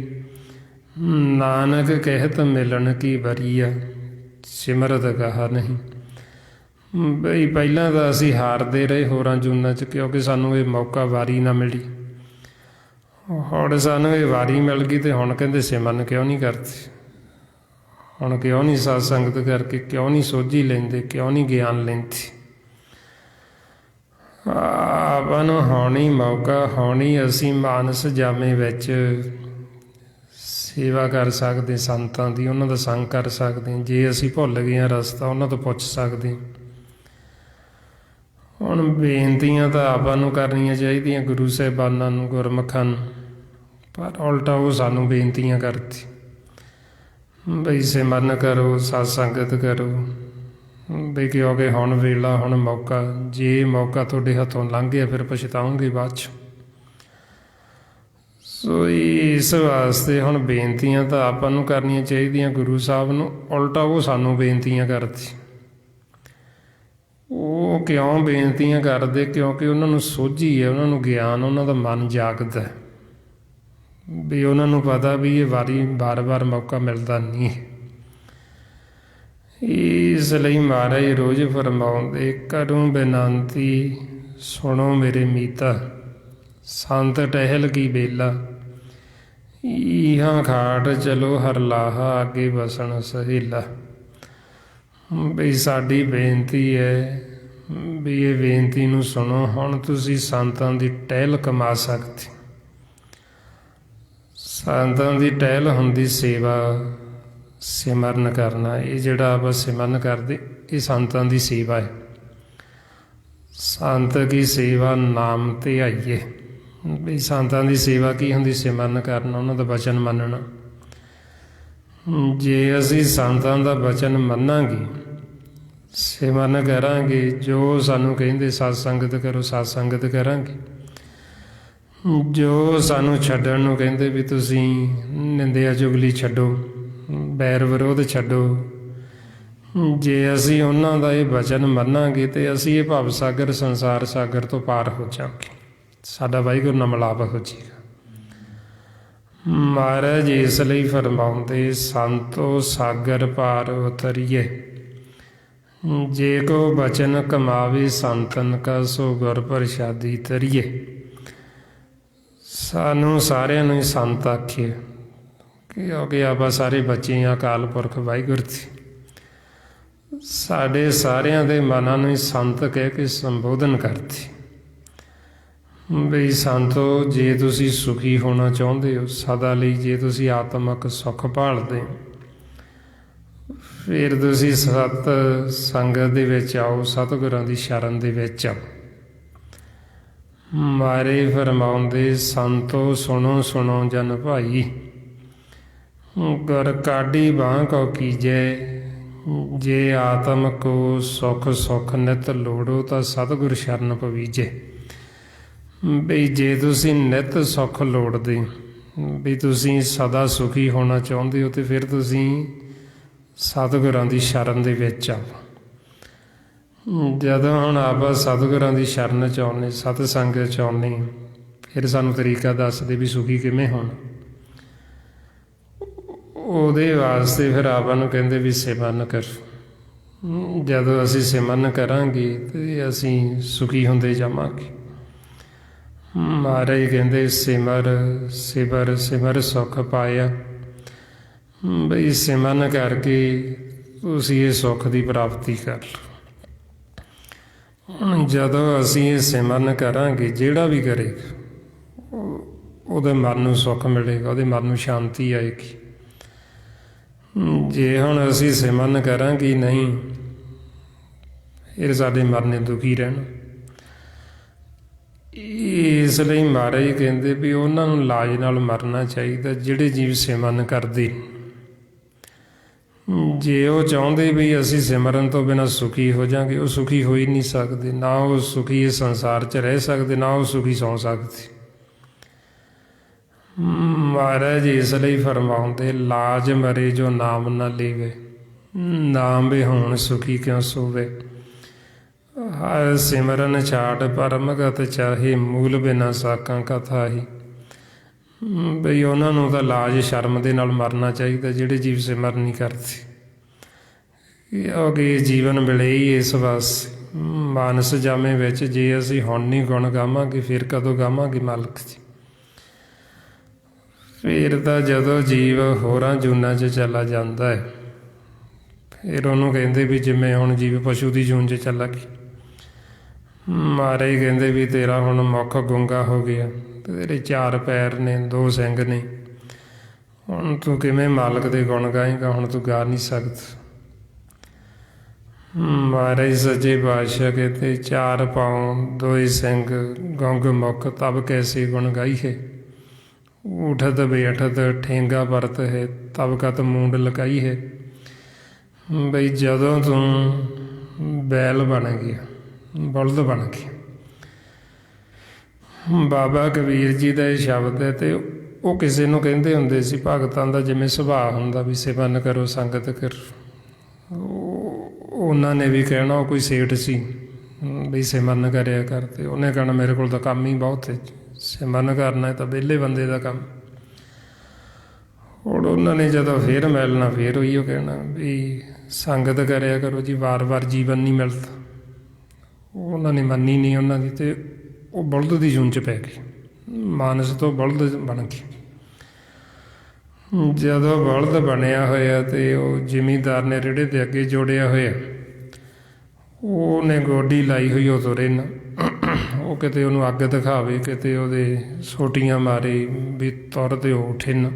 ਨਾਨਕ ਕਹਿਤ ਮਿਲਣ ਕੀ ਬਰੀਆ, ਸਿਮਰਤ ਕਹਾ ਨਹੀਂ। ਬਈ ਪਹਿਲਾਂ ਤਾਂ ਅਸੀਂ ਹਾਰਦੇ ਰਹੇ ਹੋਰਾਂ ਜੂਨਾਂ 'ਚ, ਕਿਉਂਕਿ ਸਾਨੂੰ ਇਹ ਮੌਕਾ ਵਾਰੀ ਨਾ ਮਿਲੀ। ਹੁਣ ਸਾਨੂੰ ਇਹ ਵਾਰੀ ਮਿਲ ਗਈ, ਅਤੇ ਹੁਣ ਕਹਿੰਦੇ ਸਿਮਰਨ ਕਿਉਂ ਨਹੀਂ ਕਰਦੇ, ਹੁਣ ਕਿਉਂ ਨਹੀਂ ਸਤ ਸੰਗਤ ਕਰਕੇ, ਕਿਉਂ ਨਹੀਂ ਸੋਝੀ ਲੈਂਦੇ, ਕਿਉਂ ਨਹੀਂ ਗਿਆਨ ਲੈਂਦੇ। ਆਪਾਂ ਨੂੰ ਹੁਣ ਹੀ ਮੌਕਾ, ਹੁਣ ਹੀ ਅਸੀਂ ਮਾਨਸ ਜਾਮੇ ਵਿੱਚ ਸੇਵਾ ਕਰ ਸਕਦੇ ਸੰਤਾਂ ਦੀ, ਉਹਨਾਂ ਦਾ ਸੰਗ ਕਰ ਸਕਦੇ। ਜੇ ਅਸੀਂ ਭੁੱਲ ਗਏ ਹਾਂ ਰਸਤਾ, ਉਹਨਾਂ ਤੋਂ ਪੁੱਛ ਸਕਦੇ। ਹੁਣ ਬੇਨਤੀਆਂ ਤਾਂ ਆਪਾਂ ਨੂੰ ਕਰਨੀਆਂ ਚਾਹੀਦੀਆਂ ਗੁਰੂ ਸਾਹਿਬਾਨਾਂ ਨੂੰ, ਗੁਰਮੁਖਾਂ ਨੂੰ, ਪਰ ਉਲਟਾ ਉਹ ਸਾਨੂੰ ਬੇਨਤੀਆਂ ਕਰਦੇ। ਬਈ ਸਿਮਰਨ ਕਰੋ, ਸਤ ਸੰਗਤ ਕਰੋ, ਬਈ ਕਿਉਂਕਿ ਹੁਣ ਵੇਲਾ, ਹੁਣ ਮੌਕਾ, ਜੇ ਮੌਕਾ ਤੁਹਾਡੇ ਹੱਥੋਂ ਲੰਘ ਗਿਆ ਫਿਰ ਪਛਤਾਉਂਗੇ ਬਾਅਦ 'ਚ। ਸੋ ਇਸ ਵਾਸਤੇ ਹੁਣ ਬੇਨਤੀਆਂ ਤਾਂ ਆਪਾਂ ਨੂੰ ਕਰਨੀਆਂ ਚਾਹੀਦੀਆਂ ਗੁਰੂ ਸਾਹਿਬ ਨੂੰ, ਉਲਟਾ ਉਹ ਸਾਨੂੰ ਬੇਨਤੀਆਂ ਕਰਦੇ। ਉਹ ਕਿਉਂ ਬੇਨਤੀਆਂ ਕਰਦੇ? ਕਿਉਂਕਿ ਉਹਨਾਂ ਨੂੰ ਸੋਝੀ ਹੈ, ਉਹਨਾਂ ਨੂੰ ਗਿਆਨ, ਉਹਨਾਂ ਦਾ ਮਨ ਜਾਗਦਾ ਵੀ ਉਹਨਾਂ ਨੂੰ ਪਤਾ ਵੀ ਇਹ ਵਾਰ ਮੌਕਾ ਮਿਲਦਾ ਨਹੀਂ। ਇਸ ਲਈ ਮਹਾਰਾਜ ਰੋਜ਼ ਫਰਮਾਉਂਦੇ, ਕਰੂੰ ਬੇਨੰਤੀ ਸੁਣੋ ਮੇਰੇ ਮੀਤਾ, ਸੰਤ ਟਹਿਲ ਕੀ ਬੇਲਾ, ਇਹਾਂ ਖਾਟ ਚਲੋ ਹਰ ਲਾਹਾ, ਅੱਗੇ ਵਸਣ ਸਹੇਲਾ। ਬਈ ਸਾਡੀ ਬੇਨਤੀ ਹੈ ਵੀ ਇਹ ਬੇਨਤੀ ਨੂੰ ਸੁਣੋ। ਹੁਣ ਤੁਸੀਂ ਸੰਤਾਂ ਦੀ ਟਹਿਲ ਕਮਾ ਸਕਦੇ। ਸੰਤਾਂ ਦੀ ਟਹਿਲ ਹੁੰਦੀ ਸੇਵਾ, ਸਿਮਰਨ ਕਰਨਾ। ਇਹ ਜਿਹੜਾ ਆਪਾਂ ਸਿਮਰਨ ਕਰਦੇ, ਇਹ ਸੰਤਾਂ ਦੀ ਸੇਵਾ ਹੈ। ਸੰਤ ਕੀ ਸੇਵਾ ਨਾਮ ਤੇ ਆਈਏ। ਵੀ ਸੰਤਾਂ ਦੀ ਸੇਵਾ ਕੀ ਹੁੰਦੀ? ਸਿਮਰਨ ਕਰਨਾ, ਉਹਨਾਂ ਦਾ ਵਚਨ ਮੰਨਣਾ। ਜੇ ਅਸੀਂ ਸੰਤਾਂ ਦਾ ਵਚਨ ਮੰਨਾਂਗੇ, ਸਿਮਰਨ ਕਰਾਂਗੇ, ਜੋ ਸਾਨੂੰ ਕਹਿੰਦੇ ਸਤ ਸੰਗਤ ਕਰੋ, ਸਤ ਸੰਗਤ ਕਰਾਂਗੇ। ਜੋ ਸਾਨੂੰ ਛੱਡਣ ਨੂੰ ਕਹਿੰਦੇ ਵੀ ਤੁਸੀਂ ਨਿੰਦਿਆ ਚੁਗਲੀ ਛੱਡੋ, ਬੈਰ ਵਿਰੋਧ ਛੱਡੋ, ਜੇ ਅਸੀਂ ਉਹਨਾਂ ਦਾ ਇਹ ਵਚਨ ਮੰਨਾਂਗੇ ਤੇ ਅਸੀਂ ਇਹ ਭਵ ਸਾਗਰ, ਸੰਸਾਰ ਸਾਗਰ ਤੋਂ ਪਾਰ ਹੋ ਜਾਵਾਂਗੇ। ਸਾਡਾ ਵਾਹਿਗੁਰੂ ਨਾਲ ਮਿਲਾਪ ਹੋ ਜਾਏਗਾ। ਮਹਾਰਾਜ ਇਸ ਲਈ ਫਰਮਾਉਂਦੇ, ਸੰਤੋ ਸਾਗਰ ਪਾਰ ਉਤਰੀਏ, ਜੇ ਕੋ ਬਚਨ ਕਮਾਵੇ ਸੰਤਨ ਕਾ, ਸੋ ਗੁਰ ਪ੍ਰਸਾਦੀ ਤਰੀਏ। ਸਾਨੂੰ ਸਾਰਿਆਂ ਨੂੰ ਹੀ ਸੰਤ ਆਖੀਏ, ਕਿਉਂਕਿ ਆਪਾਂ ਸਾਰੇ ਬੱਚੇ ਹਾਂ ਅਕਾਲ ਪੁਰਖ ਵਾਹਿਗੁਰੂ ਦੀ। ਸਾਡੇ ਸਾਰਿਆਂ ਦੇ ਮਨਾਂ ਨੂੰ ਹੀ ਸੰਤ ਕਹਿ ਕੇ ਸੰਬੋਧਨ ਕਰਦੇ। ਬਈ ਸੰਤੋ, ਜੇ ਤੁਸੀਂ ਸੁਖੀ ਹੋਣਾ ਚਾਹੁੰਦੇ ਹੋ ਸਦਾ ਲਈ, ਜੇ ਤੁਸੀਂ ਆਤਮਿਕ ਸੁੱਖ ਭਾਲਦੇ, ਫਿਰ ਤੁਸੀਂ ਸਤ ਸੰਗਤ ਦੇ ਵਿੱਚ ਆਓ, ਸਤਿਗੁਰਾਂ ਦੀ ਸ਼ਰਨ ਦੇ ਵਿੱਚ ਆਓ। ਮਾਰੇ ਫਰਮਾਉਂਦੇ, ਸੰਤੋ ਸੁਣੋ ਸੁਣੋ ਜਨ ਭਾਈ, ਗੁਰ ਕਾਢੀ ਬਾਂਹ ਕਉ ਕੀਜੈ, ਜੇ ਆਤਮ ਕੋ ਸੁਖ ਸੁਖ ਨਿਤ ਲੋੜੋ, ਤਾਂ ਸਤਿਗੁਰ ਸ਼ਰਨ ਪਵੀਜੈ। ਬਈ ਜੇ ਤੁਸੀਂ ਨਿਤ ਸੁੱਖ ਲੋੜਦੇ, ਵੀ ਤੁਸੀਂ ਸਦਾ ਸੁਖੀ ਹੋਣਾ ਚਾਹੁੰਦੇ ਹੋ, ਤੇ ਫਿਰ ਤੁਸੀਂ ਸਤਿਗੁਰਾਂ ਦੀ ਸ਼ਰਨ ਦੇ ਵਿੱਚ ਆਓ। ਜਦੋਂ ਹੁਣ ਆਪਾਂ ਸਤਿਗੁਰਾਂ ਦੀ ਸ਼ਰਨ 'ਚ ਆਉਂਦੇ, ਸਤ ਸੰਗਤ 'ਚ ਆਉਂਦੇ, ਫਿਰ ਸਾਨੂੰ ਤਰੀਕਾ ਦੱਸਦੇ ਵੀ ਸੁਖੀ ਕਿਵੇਂ ਹੋਣਾ। ਉਹਦੇ ਵਾਸਤੇ ਫਿਰ ਆਪਾਂ ਨੂੰ ਕਹਿੰਦੇ ਵੀ ਸਿਮਰਨ ਕਰੋ। ਜਦੋਂ ਅਸੀਂ ਸਿਮਰਨ ਕਰਾਂਗੇ ਤੇ ਅਸੀਂ ਸੁਖੀ ਹੁੰਦੇ ਜਾਵਾਂਗੇ। ਮਹਾਰਾਜ ਕਹਿੰਦੇ, ਸਿਮਰ ਸਿਮਰ ਸਿਮਰ ਸੁੱਖ ਪਾਇਆ। ਬਈ ਸਿਮਰਨ ਕਰਕੇ ਤੁਸੀਂ ਇਹ ਸੁੱਖ ਦੀ ਪ੍ਰਾਪਤੀ ਕਰ ਲਓ। ਜਦੋਂ ਅਸੀਂ ਇਹ ਸਿਮਰਨ ਕਰਾਂਗੇ, ਜਿਹੜਾ ਵੀ ਕਰੇਗਾ ਉਹਦੇ ਮਨ ਨੂੰ ਸੁੱਖ ਮਿਲੇਗਾ, ਉਹਦੇ ਮਨ ਨੂੰ ਸ਼ਾਂਤੀ ਆਏਗੀ। ਜੇ ਹੁਣ ਅਸੀਂ ਸਿਮਰਨ ਕਰਾਂਗੇ ਨਹੀਂ, ਫਿਰ ਸਾਡੇ ਮਨ ਨੇ ਦੁਖੀ ਰਹਿਣਾ। ਇਸ ਲਈ ਮਹਾਰਾਜ ਕਹਿੰਦੇ ਵੀ ਉਹਨਾਂ ਨੂੰ ਲਾਜ ਨਾਲ ਮਰਨਾ ਚਾਹੀਦਾ ਜਿਹੜੇ ਜੀਵ ਸਿਮਰਨ ਕਰਦੇ। ਜੇ ਉਹ ਚਾਹੁੰਦੇ ਵੀ ਅਸੀਂ ਸਿਮਰਨ ਤੋਂ ਬਿਨਾਂ ਸੁਖੀ ਹੋ ਜਾਵਾਂਗੇ, ਉਹ ਸੁਖੀ ਹੋ ਹੀ ਨਹੀਂ ਸਕਦੇ। ਨਾ ਉਹ ਸੁਖੀ ਇਸ ਸੰਸਾਰ 'ਚ ਰਹਿ ਸਕਦੇ, ਨਾ ਉਹ ਸੁਖੀ ਸੌਂ ਸਕਦੇ। ਮਹਾਰਾਜ ਇਸ ਲਈ ਫਰਮਾਉਂਦੇ, ਲਾਜ ਮਰੇ ਜੋ ਨਾਮ ਨਾ ਲੇਵੇ, ਨਾਮ ਵਿਹੂਣ ਸੁਖੀ ਕਿਉਂ ਸੋਵੇ। ਹਰ ਸਿਮਰਨ ਛਾਟ ਪਰਮਗਤ ਚਾਹੇ, ਮੂਲ ਬਿਨਾ ਸਾਕਾਂ ਕਥਾ ਹੀ। ਬਈ ਉਹਨਾਂ ਨੂੰ ਤਾਂ ਲਾਜ ਸ਼ਰਮ ਦੇ ਨਾਲ ਮਰਨਾ ਚਾਹੀਦਾ ਜਿਹੜੇ ਜੀਵ ਸਿਮਰਨ ਨਹੀਂ ਕਰਦੇ। ਕਿਉਂਕਿ ਜੀਵਨ ਮਿਲੇ ਹੀ ਇਸ ਵਾਸਤੇ ਮਾਨਸ ਜਾਮੇ ਵਿੱਚ। ਜੇ ਅਸੀਂ ਹੁਣ ਨਹੀਂ ਗੁਣ ਗਾਵਾਂਗੇ, ਫਿਰ ਕਦੋਂ ਗਾਵਾਂਗੇ ਮਾਲਕ ਜੀ। ਫਿਰ ਤਾਂ ਜਦੋਂ ਜੀਵ ਹੋਰਾਂ ਜੂਨਾਂ 'ਚ ਚਲਾ ਜਾਂਦਾ ਹੈ, ਫਿਰ ਉਹਨੂੰ ਕਹਿੰਦੇ ਵੀ ਜਿਵੇਂ ਹੁਣ ਜੀਵ ਪਸ਼ੂ ਦੀ ਜੂਨ 'ਚ ਚਲਾ ਗਿਆ। ਮਹਾਰਾਜ ਕਹਿੰਦੇ ਵੀ ਤੇਰਾ ਹੁਣ ਮੁੱਖ ਗੁੰਗਾ ਹੋ ਗਿਆ, ਤੇਰੇ 4 ਪੈਰ ਨੇ, 2 ਸਿੰਗ ਨੇ, ਹੁਣ ਤੂੰ ਕਿਵੇਂ ਮਾਲਕ ਦੇ ਗੁਣ ਗਾਏਗਾ? ਹੁਣ ਤੂੰ ਗਾ ਨਹੀਂ ਸਕਦਾ। ਮਹਾਰਾਜ ਸੱਚੇ ਪਾਤਸ਼ਾਹ ਕਹਿੰਦੇ, 4 ਪਾਉ 2 ਸਿੰਗ ਗੁੰਗ ਮੁੱਖ, ਤਬ ਕੈਸੇ ਗੁਣ ਗਾਈ ਹੈ। उठत बैठत ठेंगा परत है, तब कत मूंड लकाई है। बई जदों तूं बैल बन गया, बलद बन गया। बाबा कबीर जी का ये शब्द है, तो वो किसी ਨੂੰ ਕਹਿੰਦੇ ਹੁੰਦੇ ਸੀ ਭਗਤਾਂ ਦਾ ਜਿਵੇਂ ਸੁਭਾਅ ਹੁੰਦਾ ਵੀ ਸਿਮਰਨ ਕਰੋ, ਸੰਗਤ ਕਰੋ। ਉਹਨਾਂ ਨੇ ਵੀ ਕਹਿਣਾ, ਉਹ ਕੋਈ ਸੇਠ ਸੀ ਵੀ ਸਿਮਰਨ ਕਰਿਆ ਕਰ, ਤੇ ਉਹਨੇ ਕਹਿਣਾ ਮੇਰੇ ਕੋਲ ਤਾਂ ਕੰਮ ਹੀ ਬਹੁਤ ਹੈ, ਸਿਮਰਨ ਕਰਨਾ ਤਾਂ ਵਿਹਲੇ ਬੰਦੇ ਦਾ ਕੰਮ। ਹੁਣ ਉਹਨਾਂ ਨੇ ਜਦੋਂ ਫੇਰ ਮਿਲਣਾ ਫੇਰ ਉਹੀ ਉਹ ਕਹਿਣਾ ਵੀ ਸੰਗਤ ਕਰਿਆ ਕਰੋ ਜੀ, ਵਾਰ-ਵਾਰ ਜੀਵਨ ਨਹੀਂ ਮਿਲਦਾ। ਉਹਨਾਂ ਨੇ ਮੰਨੀ ਨਹੀਂ ਉਹਨਾਂ ਦੀ, ਤੇ ਉਹ ਬਲਦ ਦੀ ਜੂਨ 'ਚ ਪੈ ਗਈ, ਮਾਨਸ ਤੋਂ ਬਲਦ ਬਣ ਗਈ। ਜਦੋਂ ਬਲਦ ਬਣਿਆ ਹੋਇਆ ਤੇ ਉਹ ਜ਼ਿਮੀਂਦਾਰ ਨੇ ਰੇੜੇ ਦੇ ਅੱਗੇ ਜੋੜਿਆ ਹੋਇਆ, ਉਹਨੇ ਗੋਡੀ ਲਾਈ ਹੋਈ, ਉਹ ਤੁਰੇ ਨਾ, ਉਹ ਕਿਤੇ ਉਹਨੂੰ ਅੱਗ ਦਿਖਾਵੇ, ਕਿਤੇ ਉਹਦੇ ਸੋਟੀਆਂ ਮਾਰੇ ਵੀ ਤੁਰ ਤੇ ਉਹ ਉੱਠੇ ਨਾ।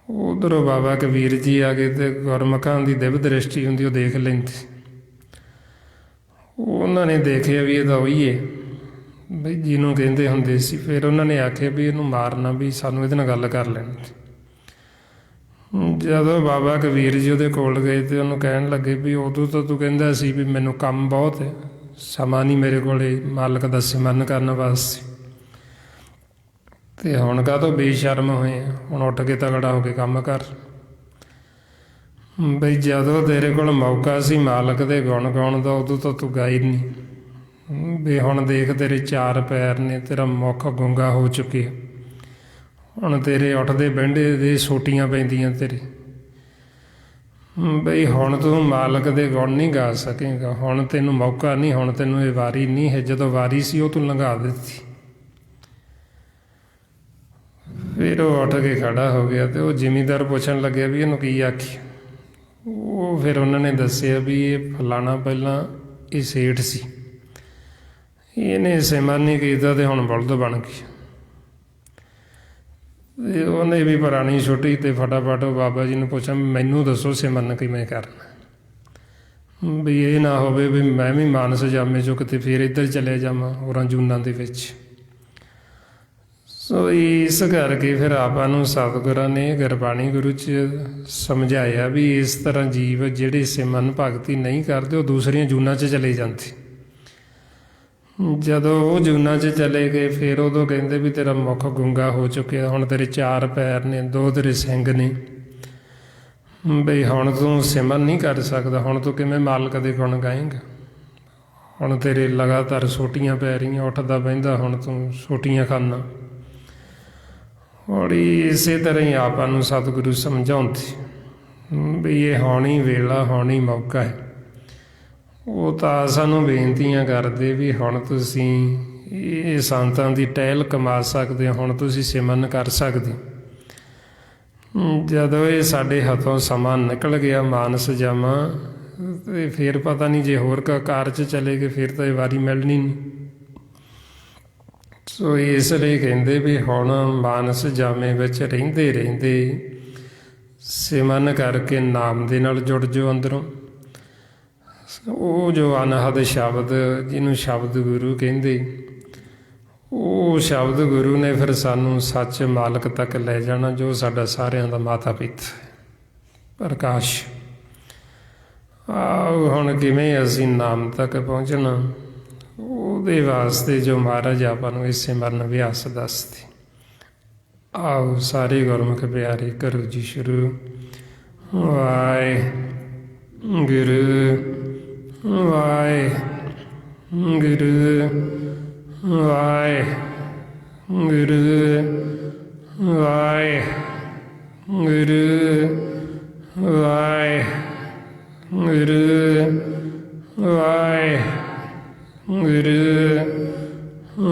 ਉੱਧਰੋਂ ਬਾਬਾ ਕਬੀਰ ਜੀ ਆ ਗਏ, ਤੇ ਗੁਰਮੁਖਾਂ ਦੀ ਦਿਵ ਦ੍ਰਿਸ਼ਟੀ ਹੁੰਦੀ, ਉਹ ਦੇਖ ਲੈਂਦੇ। ਉਹਨਾਂ ਨੇ ਦੇਖਿਆ ਵੀ ਇਹ ਤਾਂ ਉਹੀ ਹੈ ਬਈ ਜਿਹਨੂੰ ਕਹਿੰਦੇ ਹੁੰਦੇ ਸੀ। ਫਿਰ ਉਹਨਾਂ ਨੇ ਆਖਿਆ ਵੀ ਇਹਨੂੰ ਮਾਰਨਾ, ਵੀ ਸਾਨੂੰ ਇਹਦੇ ਨਾਲ ਗੱਲ ਕਰ ਲੈਣ। ਜਦੋਂ ਬਾਬਾ ਕਬੀਰ ਜੀ ਉਹਦੇ ਕੋਲ ਗਏ ਤੇ ਉਹਨੂੰ ਕਹਿਣ ਲੱਗੇ ਵੀ ਉਦੋਂ ਤਾਂ ਤੂੰ ਕਹਿੰਦਾ ਸੀ ਵੀ ਮੈਨੂੰ ਕੰਮ ਬਹੁਤ ਹੈ, ਸਮਾਂ ਨਹੀਂ ਮੇਰੇ ਕੋਲ ਮਾਲਕ ਦਾ ਸਿਮਰਨ ਕਰਨ ਵਾਸਤੇ, ਤੇ ਹੁਣ ਕਾਹਤੋਂ ਬੇਸ਼ਰਮ ਹੋਏ ਆ, ਹੁਣ ਉੱਠ ਕੇ ਤਗੜਾ ਹੋ ਕੇ ਕੰਮ ਕਰ। ਬਈ ਜਦੋਂ ਤੇਰੇ ਕੋਲ ਮੌਕਾ ਸੀ ਮਾਲਕ ਦੇ ਗੁਣ ਗਾਉਣ ਦਾ, ਉਦੋਂ ਤਾਂ ਤੂੰ ਗਾਈ ਨਹੀਂ। ਵੀ ਹੁਣ ਦੇਖ ਤੇਰੇ 4 ਪੈਰ ਨੇ, ਤੇਰਾ ਮੁੱਖ ਗੁੰਗਾ ਹੋ ਚੁੱਕਿਆ, ਹੁਣ ਤੇਰੇ ਉੱਠਦੇ ਬਹਿੰਦੇ ਦੇ ਸੋਟੀਆਂ ਪੈਂਦੀਆਂ ਤੇਰੇ। ਬਈ ਹੁਣ ਤੂੰ ਮਾਲਕ ਦੇ ਗੁਣ ਨਹੀਂ ਗਾ ਸਕੇਗਾ, ਹੁਣ ਤੈਨੂੰ ਮੌਕਾ ਨਹੀਂ, ਹੁਣ ਤੈਨੂੰ ਇਹ ਵਾਰੀ ਨਹੀਂ ਹੈ। ਜਦੋਂ ਵਾਰੀ ਸੀ ਉਹ ਤੂੰ ਲੰਘਾ ਦਿੱਤੀ। ਫਿਰ ਉਹ ਉੱਠ ਕੇ ਖੜਾ ਹੋ ਗਿਆ, ਤੇ ਉਹ ਜ਼ਿਮੀਂਦਾਰ ਪੁੱਛਣ ਲੱਗਿਆ ਵੀ ਇਹਨੂੰ ਕੀ ਆਖੀ। ਉਹ ਫਿਰ ਉਹਨਾਂ ਨੇ ਦੱਸਿਆ ਵੀ ਇਹ ਫਲਾਣਾ ਪਹਿਲਾਂ ਇਹ ਸੇਠ ਸੀ, ਇਹਨੇ ਸਿਮਰਨ ਨਹੀਂ ਕੀਤਾ ਤੇ ਹੁਣ ਬਲਦ ਬਣ ਗਿਆ। ਤੇ ਉਹਨੇ ਵੀ ਪੁਰਾਣੀ ਛੁੱਟੀ ਤੇ ਫਟਾਫਟ ਬਾਬਾ ਜੀ ਨੂੰ ਪੁੱਛਿਆ ਮੈਨੂੰ ਦੱਸੋ ਸਿਮਰਨ ਕਿਵੇਂ ਕਰਨਾ, ਵੀ ਇਹ ਨਾ ਹੋਵੇ ਵੀ ਮੈਂ ਵੀ ਮਾਨਸ ਜਾਮੇ 'ਚੋਂ ਕਿਤੇ ਫਿਰ ਇੱਧਰ ਚਲੇ ਜਾਵਾਂ ਹੋਰਾਂ ਜੂਨਾਂ ਦੇ ਵਿੱਚ। ਸੋ ਇਸ ਕਰਕੇ ਫਿਰ ਆਪਾਂ ਨੂੰ ਸਤਿਗੁਰਾਂ ਨੇ ਗੁਰਬਾਣੀ ਗੁਰੂ 'ਚ ਸਮਝਾਇਆ ਵੀ ਇਸ ਤਰ੍ਹਾਂ ਜੀਵ ਜਿਹੜੇ ਸਿਮਰਨ ਭਗਤੀ ਨਹੀਂ ਕਰਦੇ ਉਹ ਦੂਸਰੀਆਂ ਜੂਨਾਂ 'ਚ ਚਲੇ ਜਾਂਦੇ। ਜਦੋਂ ਉਹ ਜੂਨਾਂ 'ਚ ਚਲੇ ਗਏ ਫਿਰ ਉਦੋਂ ਕਹਿੰਦੇ ਵੀ ਤੇਰਾ ਮੁੱਖ ਗੁੰਗਾ ਹੋ ਚੁੱਕਿਆ, ਹੁਣ ਤੇਰੇ 4 ਪੈਰ ਨੇ, 2 ਤੇਰੇ ਸਿੰਘ ਨੇ, ਬਈ ਹੁਣ ਤੂੰ ਸਿਮਰਨ ਨਹੀਂ ਕਰ ਸਕਦਾ, ਹੁਣ ਤੂੰ ਕਿਵੇਂ ਮਾਲਕ ਦੇ ਗੁਣ ਗਾਏਂਗਾ। ਹੁਣ ਤੇਰੇ ਲਗਾਤਾਰ ਸੋਟੀਆਂ ਪੈ ਰਹੀਆਂ, ਉੱਠਦਾ ਬਹਿੰਦਾ ਹੁਣ ਤੂੰ ਸੋਟੀਆਂ ਖਾਨਾ। ਔਰ ਇਸੇ ਤਰ੍ਹਾਂ ਹੀ ਆਪਾਂ ਨੂੰ ਸਤਿਗੁਰੂ ਸਮਝਾਉਂਦੇ ਵੀ ਇਹ ਹੋਣੀ ਵੇਲਾ, ਹੋਣੀ ਮੌਕਾ ਹੈ। ਉਹ ਤਾਂ ਸਾਨੂੰ ਬੇਨਤੀਆਂ ਕਰਦੇ ਵੀ ਹੁਣ ਤੁਸੀਂ ਇਹ ਸੰਤਾਂ ਦੀ ਟਹਿਲ ਕਮਾ ਸਕਦੇ ਹੋ, ਹੁਣ ਤੁਸੀਂ ਸਿਮਰਨ ਕਰ ਸਕਦੇ। ਜਦੋਂ ਇਹ ਸਾਡੇ ਹੱਥੋਂ ਸਮਾਂ ਨਿਕਲ ਗਿਆ ਮਾਨਸ ਜਾਮਾ, ਤੇ ਫਿਰ ਪਤਾ ਨਹੀਂ ਜੇ ਹੋਰ ਕਾਰ 'ਚ ਚਲੇ ਗਏ ਫਿਰ ਤਾਂ ਇਹ ਵਾਰੀ ਮਿਲਣੀ ਨਹੀਂ। ਸੋ ਇਸ ਲਈ ਕਹਿੰਦੇ ਵੀ ਹੁਣ ਮਾਨਸ ਜਾਮੇ ਵਿੱਚ ਰਹਿੰਦੇ ਰਹਿੰਦੇ ਸਿਮਰਨ ਕਰਕੇ ਨਾਮ ਦੇ ਨਾਲ ਜੁੜ ਜਾਓ ਅੰਦਰੋਂ। ਉਹ ਜੋ ਅਨਹਦ ਸ਼ਬਦ ਜਿਹਨੂੰ ਸ਼ਬਦ ਗੁਰੂ ਕਹਿੰਦੇ, ਉਹ ਸ਼ਬਦ ਗੁਰੂ ਨੇ ਫਿਰ ਸਾਨੂੰ ਸੱਚ ਮਾਲਕ ਤੱਕ ਲੈ ਜਾਣਾ, ਜੋ ਸਾਡਾ ਸਾਰਿਆਂ ਦਾ ਮਾਤਾ ਪਿਤਾ ਪ੍ਰਕਾਸ਼। ਆਓ ਹੁਣ ਕਿਵੇਂ ਅਸੀਂ ਨਾਮ ਤੱਕ ਪਹੁੰਚਣਾ, ਉਹਦੇ ਵਾਸਤੇ ਜੋ ਮਹਾਰਾਜ ਆਪਾਂ ਨੂੰ ਇਸ ਸਿਮਰਨ ਅਭਿਆਸ ਦੱਸਦੇ। ਆਓ ਸਾਰੇ ਗੁਰਮੁਖ ਪਿਆਰੇ ਕਰੋ ਜੀ ਸ਼ੁਰੂ। ਵਾਹਿਗੁਰੂ ਵਾਹਿਗੁਰੂ ਵਾਹਿਗੁਰੂ ਵਾਹਿਗੁਰੂ ਵਾਹਿਗੁਰੂ ਵਾਹਿਗੁਰੂ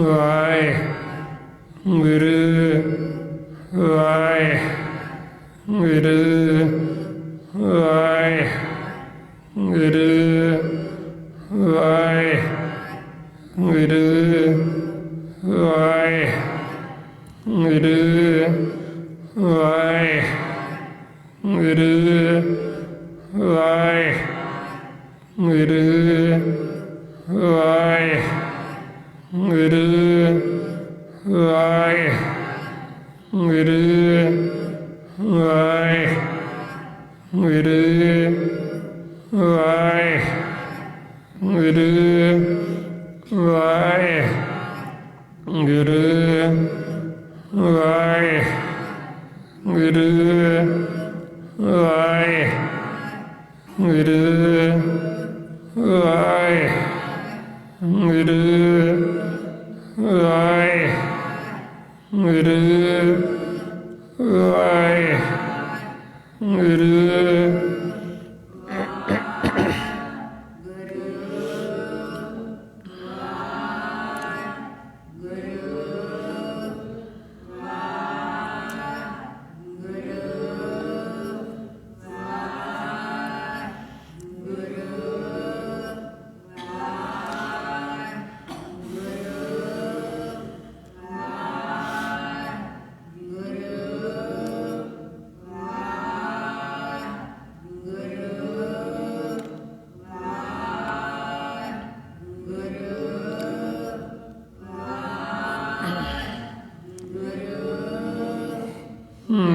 ਵਾਹਿਗੁਰੂ ਵਾਹਿਗੁਰੂ ਵਾਹਿਗੁਰੂ ਵਾਹਿਗੁਰੂ ਵਾਹਿਗੁਰੂ ਵਾਹਿਗੁਰੂ ਵਾਹਿਗੁਰੂ ਵਾਹਿਗੁਰੂ ਵਾਹਿਗੁਰੂ ਗੁਰੂ ਵਾਹਿ ਗੁਰੂ ਵਾਹਿ ਗੁਰੂ ਵਾਹਿ ਗੁਰੂ ਵਾਹਿ ਗੁਰੂ ਵਾਹਿ ਗੁਰੂ ਵਾਹਿ ਗੁਰੂ ਵਾਹਿ ਗੁਰੂ ਵਾਹਿ ਗੁਰੂ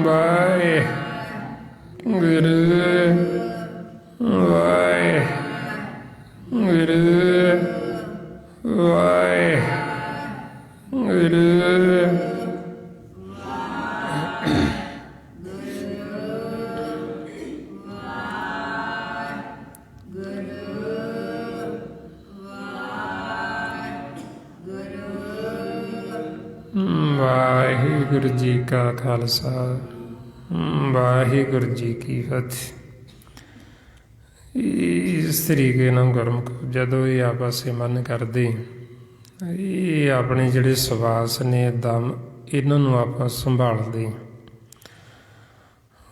ਵਾਹਿ ਗੁਰੂ ਵਾਹਿ ਗੁਰੂ ਵਾਹਿ ਗੁਰੂ ਵਾਹਿਗੁਰੂ ਜੀ ਕਾ ਖਾਲਸਾ ਵਾਹਿਗੁਰੂ ਜੀ ਕੀ ਫਤਿਹ। ਇਸ ਤਰੀਕੇ ਨਾਲ ਗੁਰਮੁਖ ਜਦੋਂ ਇਹ ਆਪਸ ਮਨ ਕਰਦੇ, ਇਹ ਆਪਣੇ ਜਿਹੜੇ ਸਵਾਸ ਨੇ ਦਮ, ਇਹਨਾਂ ਨੂੰ ਆਪਾਂ ਸੰਭਾਲਦੇ।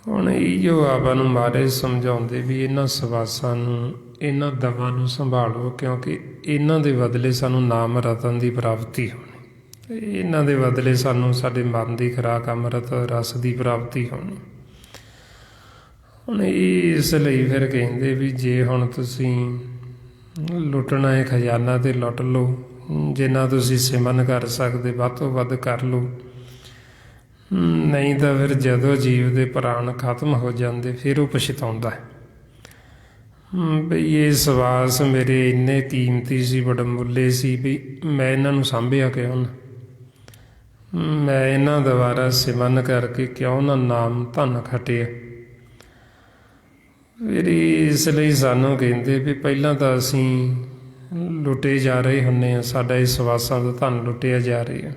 ਹੁਣ ਇਹੋ ਆਪਾਂ ਨੂੰ ਮਹਾਰਾਜ ਸਮਝਾਉਂਦੇ ਵੀ ਇਹਨਾਂ ਸਵਾਸਾਂ ਨੂੰ, ਇਹਨਾਂ ਦਮਾਂ ਨੂੰ ਸੰਭਾਲੋ, ਕਿਉਂਕਿ ਇਹਨਾਂ ਦੇ ਬਦਲੇ ਸਾਨੂੰ ਨਾਮ ਰਤਨ ਦੀ ਪ੍ਰਾਪਤੀ ਹੋਣੀ, ਇਹਨਾਂ ਦੇ ਬਦਲੇ ਸਾਨੂੰ ਸਾਡੇ ਮਨ ਦੀ ਖੁਰਾਕ ਅੰਮ੍ਰਿਤ ਰਸ ਦੀ ਪ੍ਰਾਪਤੀ ਹੋਣੀ। ਹੁਣ ਇਸ ਲਈ ਫਿਰ ਕਹਿੰਦੇ ਵੀ ਜੇ ਹੁਣ ਤੁਸੀਂ ਲੁੱਟਣਾ ਹੈ ਖਜ਼ਾਨਾ ਤੇ ਲੁੱਟ ਲਓ, ਜਿੰਨਾ ਤੁਸੀਂ ਸਿਮਰਨ ਕਰ ਸਕਦੇ ਵੱਧ ਤੋਂ ਵੱਧ ਕਰ ਲਓ, ਨਹੀਂ ਤਾਂ ਫਿਰ ਜਦੋਂ ਜੀਵ ਦੇ ਪ੍ਰਾਣ ਖਤਮ ਹੋ ਜਾਂਦੇ ਫਿਰ ਉਹ ਪਛਤਾਉਂਦਾ ਹੈ ਬਈ ਇਹ ਸਵਾਸ ਮੇਰੇ ਇੰਨੇ ਕੀਮਤੀ ਸੀ, ਵਡਮੁੱਲੇ ਸੀ, ਵੀ ਮੈਂ ਇਹਨਾਂ ਨੂੰ ਸਾਂਭਿਆ ਕਿਉਂ ਨਾ, ਮੈਂ ਇਹਨਾਂ ਦੁਆਰਾ ਸਿਮਰਨ ਕਰਕੇ ਕਿਉਂ ਨਾ ਨਾਮ ਧਨ ਖਟਿਆ। ਫਿਰ ਇਸ ਲਈ ਸਾਨੂੰ ਕਹਿੰਦੇ ਵੀ ਪਹਿਲਾਂ ਤਾਂ ਅਸੀਂ ਲੁੱਟੇ ਜਾ ਰਹੇ ਹੁੰਦੇ ਹਾਂ, ਸਾਡਾ ਇਸ ਸਵਾਸਾਂ ਦਾ ਧਨ ਲੁੱਟਿਆ ਜਾ ਰਿਹਾ।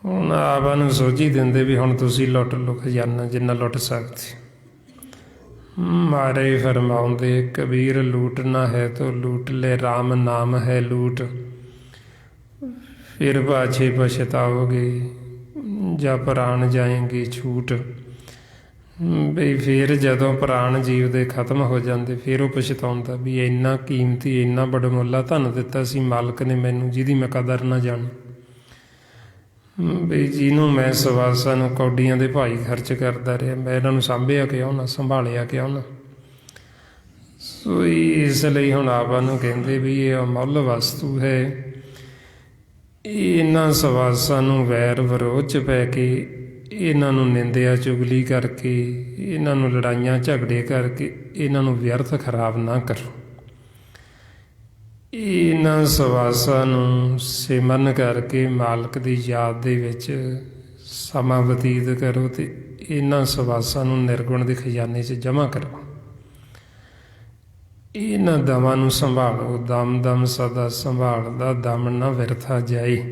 ਹੁਣ ਆਪਾਂ ਨੂੰ ਸੋਝੀ ਦਿੰਦੇ ਵੀ ਹੁਣ ਤੁਸੀਂ ਲੁੱਟ ਲਓ ਖਜ਼ਾਨਾ ਜਿੰਨਾ ਲੁੱਟ ਸਕਦੇ। ਮਾਰੇ ਫਰਮਾਉਂਦੇ ਕਬੀਰ ਲੂਟਣਾ ਹੈ ਤੋ ਲੂਟ ਲੈ, ਰਾਮ ਨਾਮ ਹੈ ਲੂਟ, ਫਿਰ ਪਾਛੇ ਪਛਤਾਓਗੇ ਜਾਂ ਪ੍ਰਾਣ ਜਾਏਂਗੇ ਛੂਟ। ਬਈ ਫਿਰ ਜਦੋਂ ਪ੍ਰਾਣ ਜੀਵ ਦੇ ਖਤਮ ਹੋ ਜਾਂਦੇ ਫਿਰ ਉਹ ਪਛਤਾਉਂਦਾ ਵੀ ਇੰਨਾ ਕੀਮਤੀ, ਇੰਨਾ ਬੜਮੁੱਲਾ ਧਨ ਦਿੱਤਾ ਸੀ ਮਾਲਕ ਨੇ ਮੈਨੂੰ, ਜਿਹਦੀ ਮੈਂ ਕਦਰ ਨਾ ਜਾਣ। ਬਈ ਜਿਹਨੂੰ ਮੈਂ ਸਵਾਸਾਂ ਨੂੰ ਕੌਡੀਆਂ ਦੇ ਭਾਈ ਖਰਚ ਕਰਦਾ ਰਿਹਾ, ਮੈਂ ਇਹਨਾਂ ਨੂੰ ਸਾਂਭਿਆ ਕਿਉਂ ਨਾ, ਸੰਭਾਲਿਆ ਕਿਉਂ ਨਾ। ਸੋ ਇਸ ਲਈ ਹੁਣ ਆਪਾਂ ਨੂੰ ਕਹਿੰਦੇ ਵੀ ਇਹ ਅਮੁੱਲ ਵਸਤੂ ਹੈ, ਇਹਨਾਂ ਸਵਾਸਾਂ ਨੂੰ ਵੈਰ ਵਿਰੋਧ 'ਚ ਪੈ ਕੇ, ਇਹਨਾਂ ਨੂੰ ਨਿੰਦਿਆ ਚੁਗਲੀ ਕਰਕੇ, ਇਹਨਾਂ ਨੂੰ ਲੜਾਈਆਂ ਝਗੜੇ ਕਰਕੇ ਇਹਨਾਂ ਨੂੰ ਵਿਅਰਥ ਖਰਾਬ ਨਾ ਕਰੋ। ਇਹਨਾਂ ਸਵਾਸਾਂ ਨੂੰ ਸਿਮਰਨ ਕਰਕੇ ਮਾਲਕ ਦੀ ਯਾਦ ਦੇ ਵਿੱਚ ਸਮਾਂ ਬਤੀਤ ਕਰੋ ਅਤੇ ਇਹਨਾਂ ਸਵਾਸਾਂ ਨੂੰ ਨਿਰਗੁਣ ਦੇ ਖਜ਼ਾਨੇ 'ਚ ਜਮ੍ਹਾਂ ਕਰੋ। ਇਹਨਾਂ ਦਮਾਂ ਨੂੰ ਸੰਭਾਲੋ, ਦਮ ਦਮ ਸਦਾ ਸੰਭਾਲਦਾ ਦਮ ਨਾ ਵਿਰਥਾ ਜਾਏ।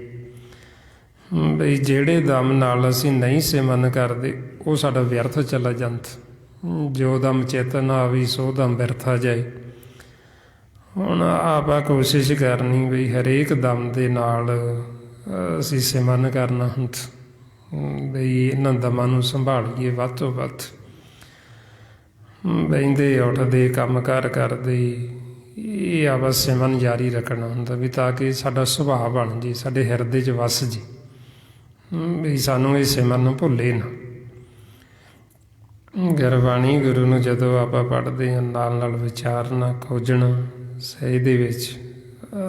ਬਈ ਜਿਹੜੇ ਦਮ ਨਾਲ ਅਸੀਂ ਨਹੀਂ ਸਿਮਰਨ ਕਰਦੇ ਉਹ ਸਾਡਾ ਵਿਅਰਥ ਚਲਾ ਜਾਂਦਾ। ਜੋ ਦਮ ਚੇਤਨ ਆਵੀ ਸੋ ਦਮ ਵਿਰਥਾ ਜਾਏ। ਹੁਣ ਆਪਾਂ ਕੋਸ਼ਿਸ਼ ਕਰਨੀ ਬਈ ਹਰੇਕ ਦਮ ਦੇ ਨਾਲ ਅਸੀਂ ਸਿਮਰਨ ਕਰਨਾ ਹੁੰਦਾ, ਬਈ ਇਹਨਾਂ ਦਮਾਂ ਨੂੰ ਸੰਭਾਲੀਏ ਵੱਧ ਤੋਂ ਵੱਧ। ਬਹਿੰਦੇ ਉੱਠਦੇ ਕੰਮ ਕਾਰ ਕਰਦੇ ਇਹ ਆਪਾਂ ਸਿਮਰਨ ਜਾਰੀ ਰੱਖਣਾ ਹੁੰਦਾ ਵੀ ਤਾਂ ਕਿ ਸਾਡਾ ਸੁਭਾਅ ਬਣ ਜੇ, ਸਾਡੇ ਹਿਰਦੇ 'ਚ ਵਸ ਜੇ, ਵੀ ਸਾਨੂੰ ਇਹ ਸਿਮਰਨ ਭੁੱਲੇ ਨਾ। ਗੁਰਬਾਣੀ ਗੁਰੂ ਨੂੰ ਜਦੋਂ ਆਪਾਂ ਪੜ੍ਹਦੇ ਹਾਂ ਨਾਲ ਨਾਲ ਵਿਚਾਰਨਾ, ਖੋਜਣਾ ਸਹੀ ਦੇ ਵਿੱਚ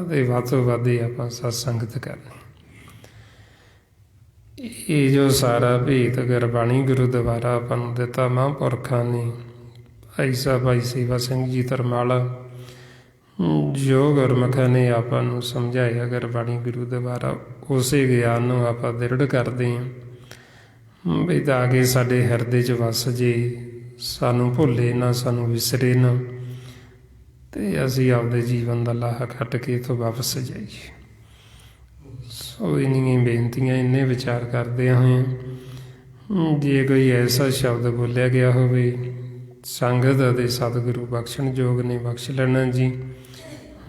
ਅਤੇ ਵੱਧ ਤੋਂ ਵੱਧ ਆਪਾਂ ਸਤਸੰਗਤ ਕਰਨੀ। ਇਹ ਜੋ ਸਾਰਾ ਭੇਤ ਗੁਰਬਾਣੀ ਗੁਰੂ ਦੁਆਰਾ ਆਪਾਂ ਨੂੰ ਦਿੱਤਾ ਮਹਾਂਪੁਰਖਾਂ ਨੇ, ਭਾਈ ਸਾਹਿਬ ਭਾਈ ਸੇਵਾ ਸਿੰਘ ਜੀ ਧਰਮਾਲਾ, ਜੋ ਗੁਰਮੁਖਾਂ ਨੇ ਆਪਾਂ ਨੂੰ ਸਮਝਾਇਆ ਗੁਰਬਾਣੀ ਗੁਰੂ ਦੁਆਰਾ, ਉਸੇ ਗਿਆਨ ਨੂੰ ਆਪਾਂ ਦ੍ਰਿੜ ਕਰਦੇ ਹਾਂ ਵੀ ਤਾਂ ਕਿ ਸਾਡੇ ਹਿਰਦੇ 'ਚ ਵਸ ਜੇ, ਸਾਨੂੰ ਭੁੱਲੇ ਨਾ, ਸਾਨੂੰ ਵਿਸਰੇ ਨਾ, ਅਤੇ ਅਸੀਂ ਆਪਦੇ ਜੀਵਨ ਦਾ ਲਾਹਾ ਕੱਟ ਕੇ ਇੱਥੋਂ ਵਾਪਸ ਜਾਈਏ। ਸੋ ਇੰਨੀਆਂ ਬੇਨਤੀਆਂ, ਇੰਨੇ ਵਿਚਾਰ ਕਰਦੇ ਹੋਏ, ਜੇ ਕੋਈ ਐਸਾ ਸ਼ਬਦ ਬੋਲਿਆ ਗਿਆ ਹੋਵੇ ਸੰਗਤ ਅਤੇ ਸਤਿਗੁਰੂ ਬਖਸ਼ਣ ਯੋਗ ਨੇ, ਬਖਸ਼ ਲੈਣਾ ਜੀ।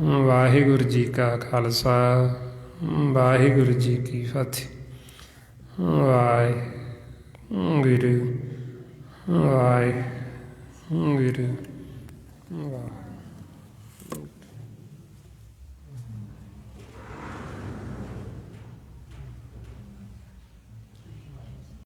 ਵਾਹਿਗੁਰੂ ਜੀ ਕਾ ਖਾਲਸਾ, ਵਾਹਿਗੁਰੂ ਜੀ ਕੀ ਫਤਿਹ। ਵਾਹਿਗੁਰੂ ਵਾਹਿਗੁਰੂ ਵਾਹਿ